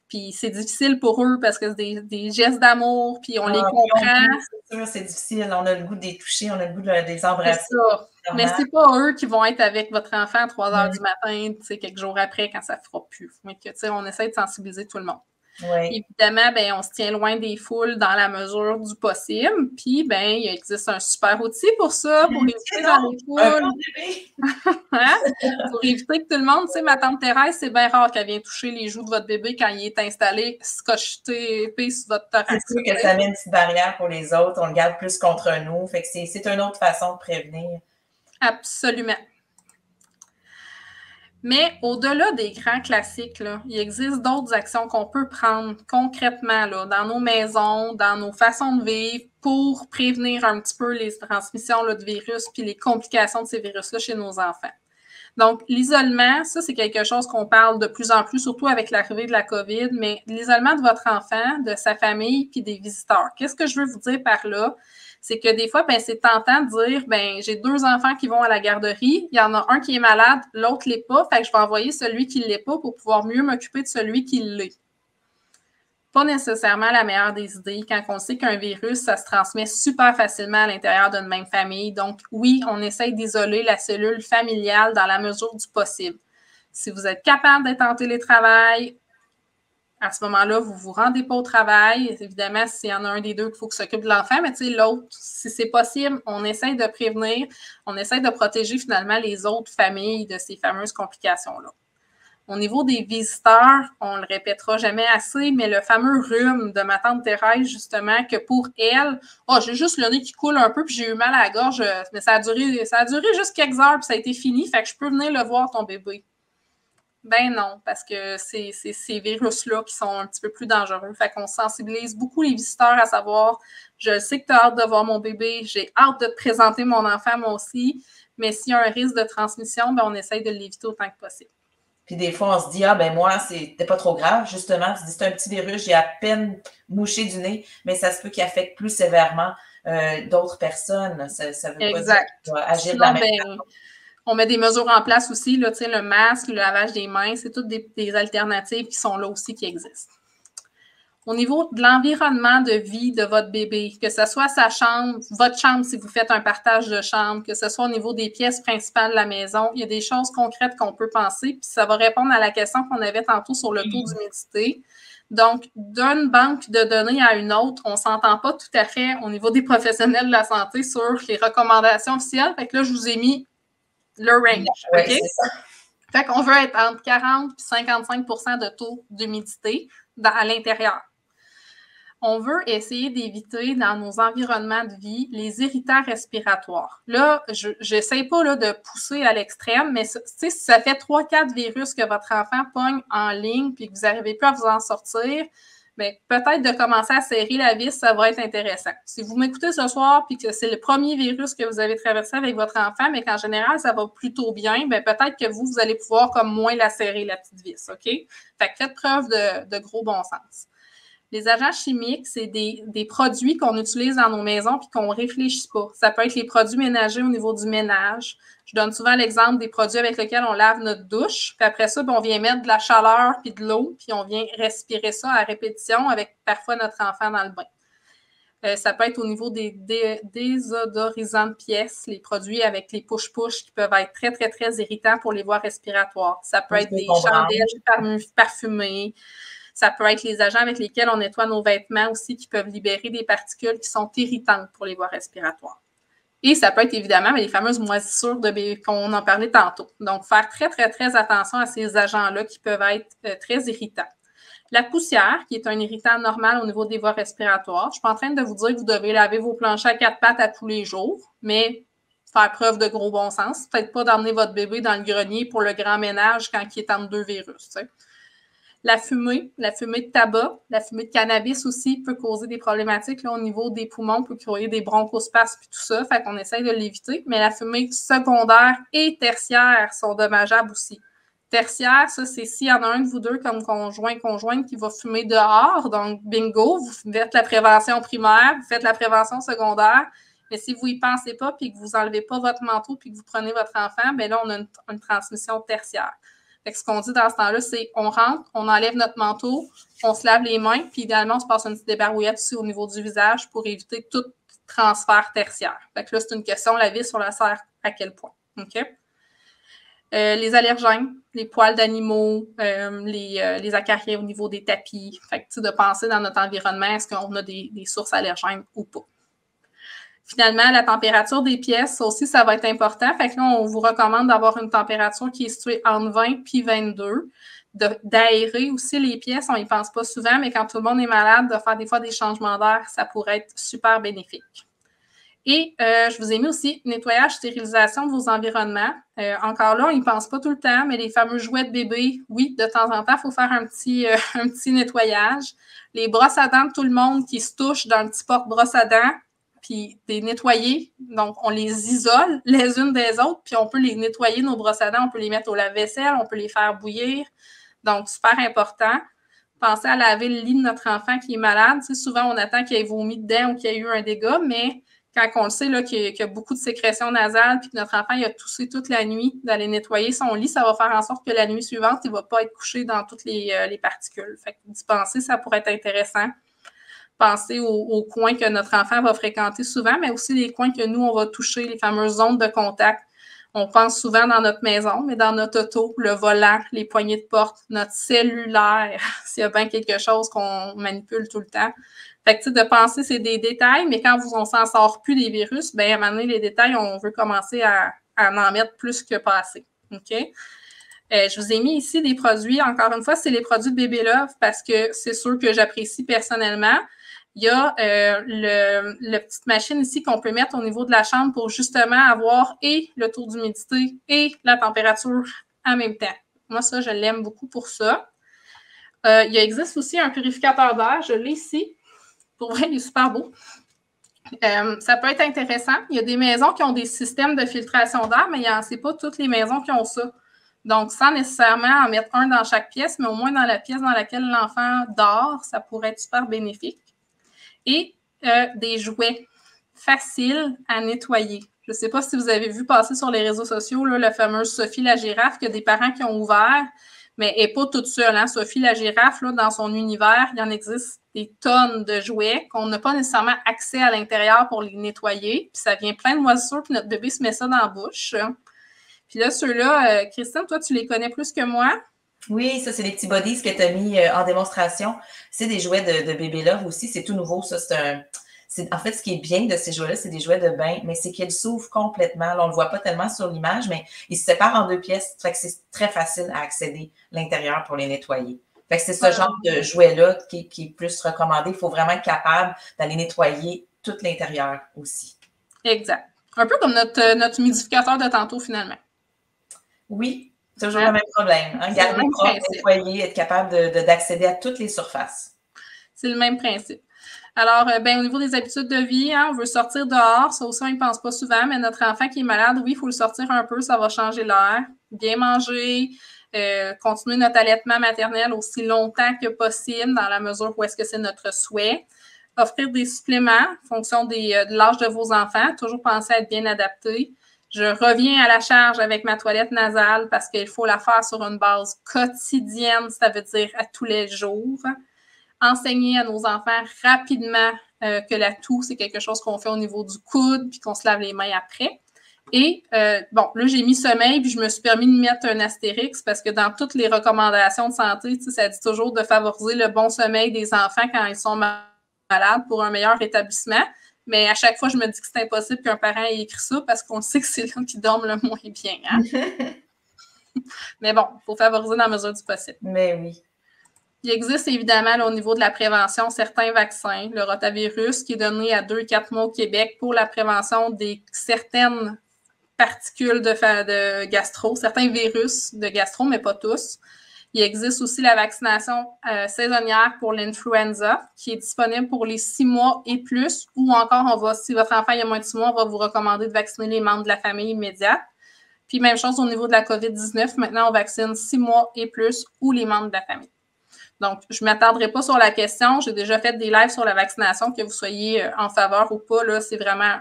Puis c'est difficile pour eux parce que c'est des gestes d'amour, puis on les comprend. C'est sûr, c'est difficile. On a le goût de les toucher, on a le goût de les embrasser. C'est ça. Mais c'est pas eux qui vont être avec votre enfant à 3 heures du matin, quelques jours après, quand ça ne fera plus. Mais que, on essaie de sensibiliser tout le monde. Oui. Évidemment, ben, on se tient loin des foules dans la mesure du possible. Puis, ben, il existe un super outil pour ça, pour éviter dans les foules. Hein? Pour éviter que tout le monde, tu sais, ma tante Thérèse, c'est bien rare qu'elle vienne toucher les joues de votre bébé quand il est installé scotché sur votre thorax. C'est sûr que ça met une petite barrière pour les autres. On le garde plus contre nous. Fait que c'est une autre façon de prévenir. Absolument. Mais au-delà des grands classiques, là, il existe d'autres actions qu'on peut prendre concrètement là, dans nos maisons, dans nos façons de vivre pour prévenir un petit peu les transmissions là, de virus puis les complications de ces virus-là chez nos enfants. Donc, l'isolement, ça, c'est quelque chose qu'on parle de plus en plus, surtout avec l'arrivée de la COVID, mais l'isolement de votre enfant, de sa famille puis des visiteurs. Qu'est-ce que je veux vous dire par là? C'est que des fois, ben, c'est tentant de dire, ben, j'ai 2 enfants qui vont à la garderie, il y en a un qui est malade, l'autre ne l'est pas, fait que je vais envoyer celui qui ne l'est pas pour pouvoir mieux m'occuper de celui qui l'est. pas nécessairement la meilleure des idées quand on sait qu'un virus, ça se transmet super facilement à l'intérieur d'une même famille. Donc, oui, on essaye d'isoler la cellule familiale dans la mesure du possible. Si vous êtes capable d'être en télétravail, à ce moment-là, vous ne vous rendez pas au travail. Évidemment, s'il y en a un des deux qu'il faut qu'il s'occupe de l'enfant, mais tu sais, l'autre, si c'est possible, on essaie de prévenir, on essaie de protéger finalement les autres familles de ces fameuses complications-là. Au niveau des visiteurs, on ne le répétera jamais assez, mais le fameux rhume de ma tante Thérèse, justement, que pour elle, j'ai juste le nez qui coule un peu, puis j'ai eu mal à la gorge, mais ça a duré juste quelques heures, puis ça a été fini, fait que je peux venir le voir, ton bébé. Ben non, parce que c'est ces virus-là qui sont un petit peu plus dangereux. Fait qu'on sensibilise beaucoup les visiteurs à savoir, je sais que tu as hâte de voir mon bébé, j'ai hâte de te présenter mon enfant, moi aussi, mais s'il y a un risque de transmission, ben on essaye de l'éviter autant que possible. Puis des fois, on se dit, moi, c'était pas trop grave, justement. Tu dis, c'est un petit virus, j'ai à peine mouché du nez, mais ça se peut qu'il affecte plus sévèrement d'autres personnes. Ça veut pas dire qu'il doit agir de la même façon. On met des mesures en place aussi, là, le masque, le lavage des mains, c'est toutes des alternatives qui sont là aussi, qui existent. Au niveau de l'environnement de vie de votre bébé, que ce soit sa chambre, votre chambre si vous faites un partage de chambre, que ce soit au niveau des pièces principales de la maison, il y a des choses concrètes qu'on peut penser, puis ça va répondre à la question qu'on avait tantôt sur le taux d'humidité. Donc, d'une banque de données à une autre, on ne s'entend pas tout à fait au niveau des professionnels de la santé sur les recommandations officielles. Fait que là, je vous ai mis le range. Oui, OK? c'est ça. Fait qu'on veut être entre 40 et 55 de taux d'humidité à l'intérieur. On veut essayer d'éviter dans nos environnements de vie les irritants respiratoires. Là, je n'essaie pas là, de pousser à l'extrême, mais si ça fait 3-4 virus que votre enfant pogne en ligne puis que vous n'arrivez plus à vous en sortir, bien, peut-être de commencer à serrer la vis, ça va être intéressant. Si vous m'écoutez ce soir puis que c'est le premier virus que vous avez traversé avec votre enfant, mais qu'en général, ça va plutôt bien, bien, peut-être que vous allez pouvoir comme moins la serrer, la petite vis, OK? Fait que faites preuve de gros bon sens. Les agents chimiques, c'est des produits qu'on utilise dans nos maisons puis qu'on ne réfléchit pas. Ça peut être les produits ménagers au niveau du ménage. Je donne souvent l'exemple des produits avec lesquels on lave notre douche. Puis après ça, on vient mettre de la chaleur puis de l'eau, puis on vient respirer ça à répétition avec parfois notre enfant dans le bain. Ça peut être au niveau des désodorisants de pièces, les produits avec les push-push qui peuvent être très, très, très irritants pour les voies respiratoires. Ça peut être des chandelles parfumées. Ça peut être les agents avec lesquels on nettoie nos vêtements aussi qui peuvent libérer des particules qui sont irritantes pour les voies respiratoires. Et ça peut être évidemment les fameuses moisissures de bébé qu'on en parlait tantôt. Donc, faire très, très, très attention à ces agents-là qui peuvent être très irritants. La poussière, qui est un irritant normal au niveau des voies respiratoires. Je ne suis pas en train de vous dire que vous devez laver vos planchers à 4 pattes à tous les jours, mais faire preuve de gros bon sens. Peut-être pas d'emmener votre bébé dans le grenier pour le grand ménage quand il est entre deux virus, tu sais. La fumée de tabac, la fumée de cannabis aussi peut causer des problématiques là, au niveau des poumons, peut créer des bronchospasmes et tout ça, fait qu'on essaye de l'éviter. Mais la fumée secondaire et tertiaire sont dommageables aussi. Tertiaire, ça, c'est s'il y en a un de vous deux comme conjointe qui va fumer dehors, donc bingo, vous faites la prévention primaire, vous faites la prévention secondaire, mais si vous n'y pensez pas puis que vous n'enlevez pas votre manteau puis que vous prenez votre enfant, bien là, on a une transmission tertiaire. Fait que ce qu'on dit dans ce temps-là, c'est on rentre, on enlève notre manteau, on se lave les mains, puis idéalement, on se passe une petite débarouillette aussi au niveau du visage pour éviter tout transfert tertiaire. Fait que là, c'est une question, la vis, on la sert à quel point. OK? Les allergènes, les poils d'animaux, les acariens au niveau des tapis. Fait que, de penser dans notre environnement, est-ce qu'on a des sources allergènes ou pas. Finalement, la température des pièces, ça aussi, ça va être important. Fait que là, on vous recommande d'avoir une température qui est située entre 20 et 22. D'aérer aussi les pièces, on n'y pense pas souvent, mais quand tout le monde est malade, de faire des fois des changements d'air, ça pourrait être super bénéfique. Et je vous ai mis aussi nettoyage, stérilisation de vos environnements. Encore là, on n'y pense pas tout le temps, mais les fameux jouets de bébé, oui, de temps en temps, il faut faire un petit nettoyage. Les brosses à dents de tout le monde qui se touchent dans le petit porte-brosse à dents, puis des nettoyer. Donc, on les isole les unes des autres, puis on peut les nettoyer, nos brosses à dents, on peut les mettre au lave-vaisselle, on peut les faire bouillir. Donc, super important. Pensez à laver le lit de notre enfant qui est malade. Tu sais, souvent, on attend qu'il ait vomi dedans ou qu'il y ait eu un dégât, mais quand on le sait qu'il y a beaucoup de sécrétions nasales, puis que notre enfant il a toussé toute la nuit, d'aller nettoyer son lit, ça va faire en sorte que la nuit suivante, il ne va pas être couché dans toutes les particules. Fait que d'y penser, ça pourrait être intéressant. Penser aux coins que notre enfant va fréquenter souvent, mais aussi les coins que nous, on va toucher, les fameuses zones de contact. On pense souvent dans notre maison, mais dans notre auto, le volant, les poignées de porte, notre cellulaire, s'il y a bien quelque chose qu'on manipule tout le temps. Fait que, de penser, c'est des détails, mais quand on s'en sort plus des virus, bien, à un moment donné, les détails, on veut commencer à en mettre plus que pas assez. OK? Je vous ai mis ici des produits. Encore une fois, c'est les produits de Bébé Love parce que c'est sûr que j'apprécie personnellement. Il y a la petite machine ici qu'on peut mettre au niveau de la chambre pour justement avoir et le taux d'humidité et la température en même temps. Moi, ça, je l'aime beaucoup pour ça. Il existe aussi un purificateur d'air. Je l'ai ici. Pour vrai, il est super beau. Ça peut être intéressant. Il y a des maisons qui ont des systèmes de filtration d'air, mais c'est pas toutes les maisons qui ont ça. Donc, sans nécessairement en mettre un dans chaque pièce, mais au moins dans la pièce dans laquelle l'enfant dort, ça pourrait être super bénéfique. Et des jouets faciles à nettoyer. Je ne sais pas si vous avez vu passer sur les réseaux sociaux là, la fameuse Sophie la girafe, qu'il y a des parents qui ont ouvert, mais elle n'est pas toute seule. Hein? Sophie la girafe, là, dans son univers, il y en existe des tonnes de jouets qu'on n'a pas nécessairement accès à l'intérieur pour les nettoyer. Puis ça vient plein de moisissures, puis notre bébé se met ça dans la bouche. Puis là, ceux-là, Christine, toi, tu les connais plus que moi. Oui, ça, c'est des petits bodies que tu as mis en démonstration. C'est des jouets de Bébé Love aussi. C'est tout nouveau, ça. En fait, ce qui est bien de ces jouets-là, c'est des jouets de bain, mais c'est qu'ils s'ouvrent complètement. Là, on ne le voit pas tellement sur l'image, mais ils se séparent en 2 pièces. Fait que c'est très facile à accéder l'intérieur pour les nettoyer. Fait que c'est ce genre de jouet-là qui est plus recommandé. Il faut vraiment être capable d'aller nettoyer tout l'intérieur aussi. Exact. Un peu comme notre humidificateur de tantôt, finalement. Oui, toujours le même problème. Hein? Garder propre, nettoyer, être capable d'accéder à toutes les surfaces. C'est le même principe. Alors, au niveau des habitudes de vie, hein, on veut sortir dehors. Ça aussi, on n'y pense pas souvent, mais notre enfant qui est malade, oui, il faut le sortir un peu, ça va changer l'air. Bien manger, continuer notre allaitement maternel aussi longtemps que possible, dans la mesure où est-ce que c'est notre souhait. Offrir des suppléments en fonction de l'âge de vos enfants. Toujours penser à être bien adapté. Je reviens à la charge avec ma toilette nasale parce qu'il faut la faire sur une base quotidienne, ça veut dire à tous les jours. Enseigner à nos enfants rapidement que la toux, c'est quelque chose qu'on fait au niveau du coude puis qu'on se lave les mains après. Et, là, j'ai mis sommeil puis je me suis permis de mettre un astérix parce que dans toutes les recommandations de santé, ça dit toujours de favoriser le bon sommeil des enfants quand ils sont malades pour un meilleur rétablissement. Mais à chaque fois, je me dis que c'est impossible qu'un parent ait écrit ça parce qu'on sait que c'est là qu'ils dorment le moins bien. Hein? Mais bon, il faut favoriser dans la mesure du possible. Mais oui. Il existe évidemment là, au niveau de la prévention certains vaccins, le rotavirus qui est donné à 2-4 mois au Québec pour la prévention des certaines particules de gastro, certains virus de gastro, mais pas tous. Il existe aussi la vaccination saisonnière pour l'influenza qui est disponible pour les 6 mois et plus, ou encore, si votre enfant a moins de 6 mois, on va vous recommander de vacciner les membres de la famille immédiate. Puis même chose au niveau de la COVID-19, maintenant on vaccine 6 mois et plus ou les membres de la famille. Donc, je ne m'attarderai pas sur la question. J'ai déjà fait des lives sur la vaccination, que vous soyez en faveur ou pas. Là, c'est vraiment,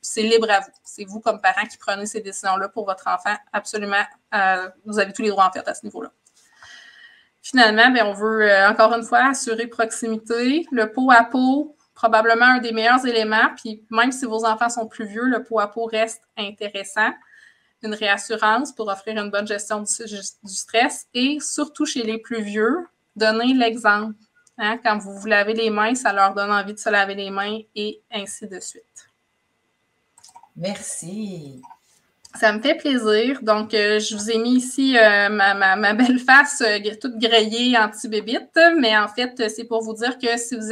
c'est libre à vous. C'est vous, comme parents, qui prenez ces décisions-là pour votre enfant. Absolument, vous avez tous les droits, en fait, à ce niveau-là. Finalement, on veut, encore une fois, assurer proximité. Le pot à pot, probablement un des meilleurs éléments. Puis, même si vos enfants sont plus vieux, le pot à pot reste intéressant. Une réassurance pour offrir une bonne gestion du stress et surtout chez les plus vieux, donner l'exemple. Hein? Quand vous vous lavez les mains, ça leur donne envie de se laver les mains et ainsi de suite. Merci. Ça me fait plaisir. Donc, je vous ai mis ici ma belle face toute grillée anti-bébite, mais en fait, c'est pour vous dire que si vous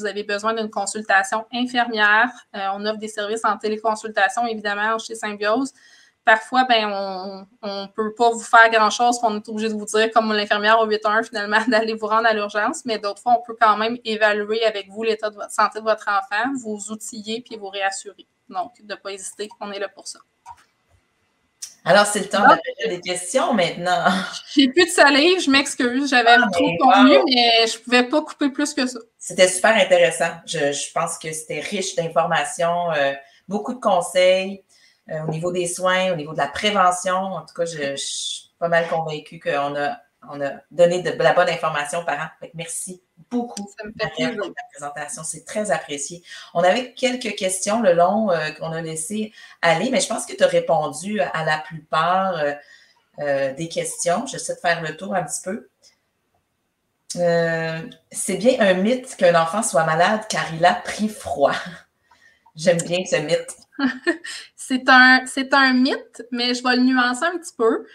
avez besoin d'une consultation infirmière, on offre des services en téléconsultation, évidemment, chez Symbiose. Parfois, on ne peut pas vous faire grand-chose, on est obligé de vous dire, comme l'infirmière au 8-1, finalement, d'aller vous rendre à l'urgence, mais d'autres fois, on peut quand même évaluer avec vous l'état de votre santé de votre enfant, vous outiller puis vous réassurer. Donc, de ne pas hésiter, on est là pour ça. Alors, c'est le temps de la période des questions maintenant. J'ai plus de salive, je m'excuse. J'avais trop de contenu, mais je ne pouvais pas couper plus que ça. C'était super intéressant. Je pense que c'était riche d'informations, beaucoup de conseils au niveau des soins, au niveau de la prévention. En tout cas, je suis pas mal convaincue qu'on a donné de la bonne information aux parents. Merci beaucoup, Maria, pour ta présentation. C'est très apprécié. On avait quelques questions le long qu'on a laissé aller, mais je pense que tu as répondu à la plupart des questions. J'essaie de faire le tour un petit peu. C'est bien un mythe qu'un enfant soit malade car il a pris froid. J'aime bien ce mythe. C'est un mythe, mais je vais le nuancer un petit peu.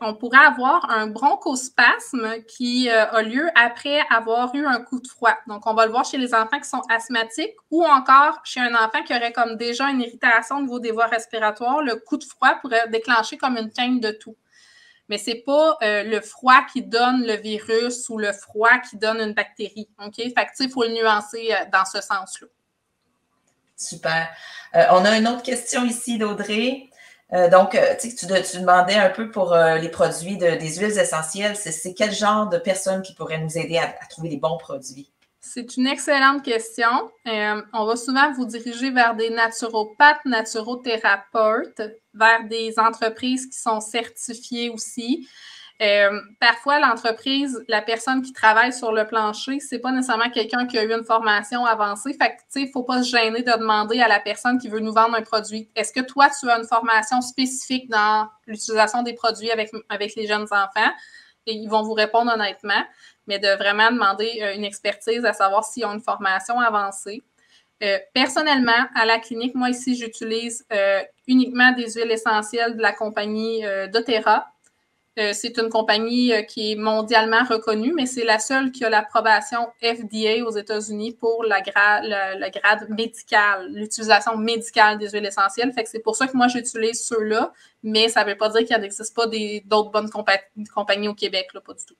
On pourrait avoir un bronchospasme qui a lieu après avoir eu un coup de froid. Donc, on va le voir chez les enfants qui sont asthmatiques ou encore chez un enfant qui aurait comme déjà une irritation au niveau des voies respiratoires. Le coup de froid pourrait déclencher comme une chaîne de toux. Mais ce n'est pas le froid qui donne le virus ou le froid qui donne une bactérie. OK? Fait que, il faut le nuancer dans ce sens-là. Super. On a une autre question ici d'Audrey. Donc, tu demandais un peu pour les produits des huiles essentielles. C'est quel genre de personnes qui pourraient nous aider à trouver les bons produits? C'est une excellente question. On va souvent vous diriger vers des naturopathes, naturothérapeutes, vers des entreprises qui sont certifiées aussi. Parfois, l'entreprise, la personne qui travaille sur le plancher, c'est pas nécessairement quelqu'un qui a eu une formation avancée. Fait que, tu sais, il ne faut pas se gêner de demander à la personne qui veut nous vendre un produit. Est-ce que toi, tu as une formation spécifique dans l'utilisation des produits avec les jeunes enfants? Et ils vont vous répondre honnêtement, mais de vraiment demander une expertise à savoir s'ils ont une formation avancée. Personnellement, à la clinique, moi ici, j'utilise uniquement des huiles essentielles de la compagnie doTERRA. C'est une compagnie qui est mondialement reconnue, mais c'est la seule qui a l'approbation FDA aux États-Unis pour le grade médical, l'utilisation médicale des huiles essentielles. Fait que c'est pour ça que moi, j'utilise ceux-là, mais ça ne veut pas dire qu'il n'existe pas d'autres bonnes compagnies au Québec, là, pas du tout.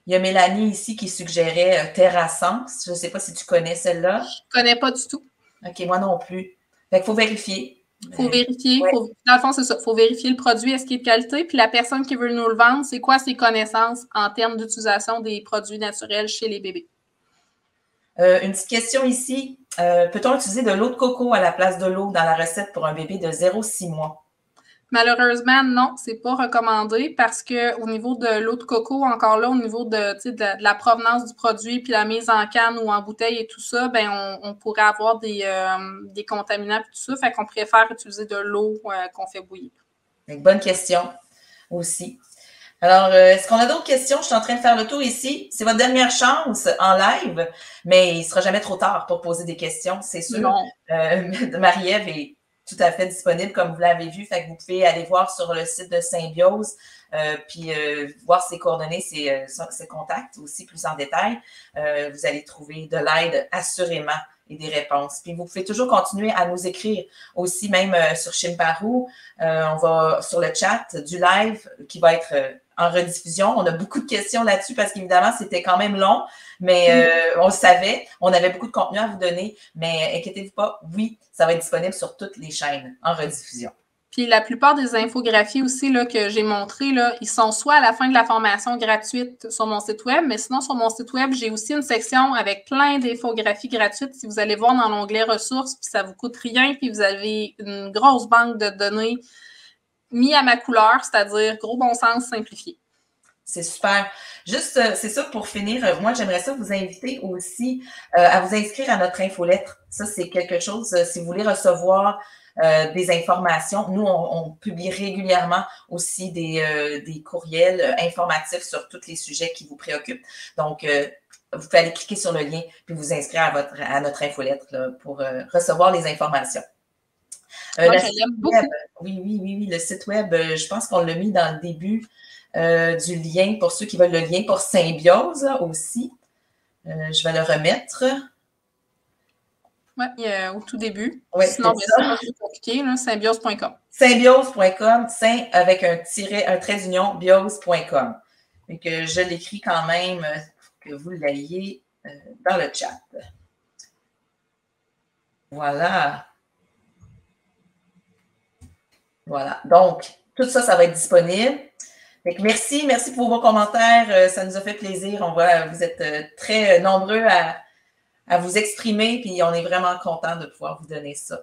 Il y a Mélanie ici qui suggérait TerraSense. Je ne sais pas si tu connais celle-là. Je ne connais pas du tout. OK, moi non plus. Fait qu'il faut vérifier. Il faut vérifier. Ouais. Dans le fond, c'est ça. Il faut vérifier le produit, est-ce qu'il est de qualité. Puis la personne qui veut nous le vendre, c'est quoi ses connaissances en termes d'utilisation des produits naturels chez les bébés? Une petite question ici. Peut-on utiliser de l'eau de coco à la place de l'eau dans la recette pour un bébé de 0-6 mois? Malheureusement, non, c'est pas recommandé parce qu'au niveau de l'eau de coco, encore là, au niveau de la provenance du produit, puis la mise en canne ou en bouteille et tout ça, ben on pourrait avoir des contaminants et tout ça. Fait qu'on préfère utiliser de l'eau qu'on fait bouillir. Bonne question aussi. Alors, est-ce qu'on a d'autres questions? Je suis en train de faire le tour ici. C'est votre dernière chance en live, mais il ne sera jamais trop tard pour poser des questions, c'est sûr. Marie-Ève est tout à fait disponible, comme vous l'avez vu. Fait que vous pouvez aller voir sur le site de Symbiose, puis voir ses coordonnées, ses contacts aussi plus en détail. Vous allez trouver de l'aide assurément et des réponses. Puis vous pouvez toujours continuer à nous écrire aussi, même sur Chimparu. On va sur le chat du live qui va être en rediffusion. On a beaucoup de questions là-dessus parce qu'évidemment, c'était quand même long, mais on le savait. On avait beaucoup de contenu à vous donner, mais inquiétez-vous pas, oui, ça va être disponible sur toutes les chaînes en rediffusion. Puis la plupart des infographies aussi là, que j'ai montrées, là, ils sont soit à la fin de la formation gratuite sur mon site web, mais sinon sur mon site web, j'ai aussi une section avec plein d'infographies gratuites. Si vous allez voir dans l'onglet ressources, puis ça ne vous coûte rien, puis vous avez une grosse banque de données mis à ma couleur, c'est-à-dire gros bon sens simplifié. C'est super. Juste, c'est ça pour finir. Moi, j'aimerais ça vous inviter aussi à vous inscrire à notre infolettre. Ça, c'est quelque chose, si vous voulez recevoir des informations. Nous, on publie régulièrement aussi des courriels informatifs sur tous les sujets qui vous préoccupent. Donc, vous pouvez aller cliquer sur le lien puis vous inscrire à notre infolettre là, pour recevoir les informations. Moi, je l'aime beaucoup. Oui, le site web, je pense qu'on l'a mis dans le début du lien pour ceux qui veulent le lien pour Symbiose là, aussi. Je vais le remettre. Oui, au tout début. Ouais, sinon, c'est pas plus compliqué, symbiose.com. Symbiose.com, avec un trait d'union, biose.com. Et que je l'écris quand même pour que vous l'ayez dans le chat. Voilà. Voilà. Donc, tout ça, ça va être disponible. Fait que merci pour vos commentaires. Ça nous a fait plaisir. On voit, vous êtes très nombreux à vous exprimer, puis on est vraiment content de pouvoir vous donner ça.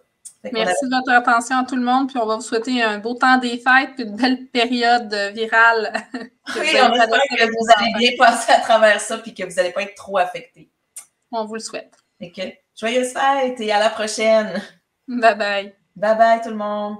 Merci de votre attention à tout le monde, puis on va vous souhaiter un beau temps des fêtes, puis une belle période virale. Oui, on espère que vous allez bien passer à travers ça, puis que vous n'allez pas être trop affectés. On vous le souhaite. Joyeuses fêtes et à la prochaine. Bye bye. Bye bye tout le monde.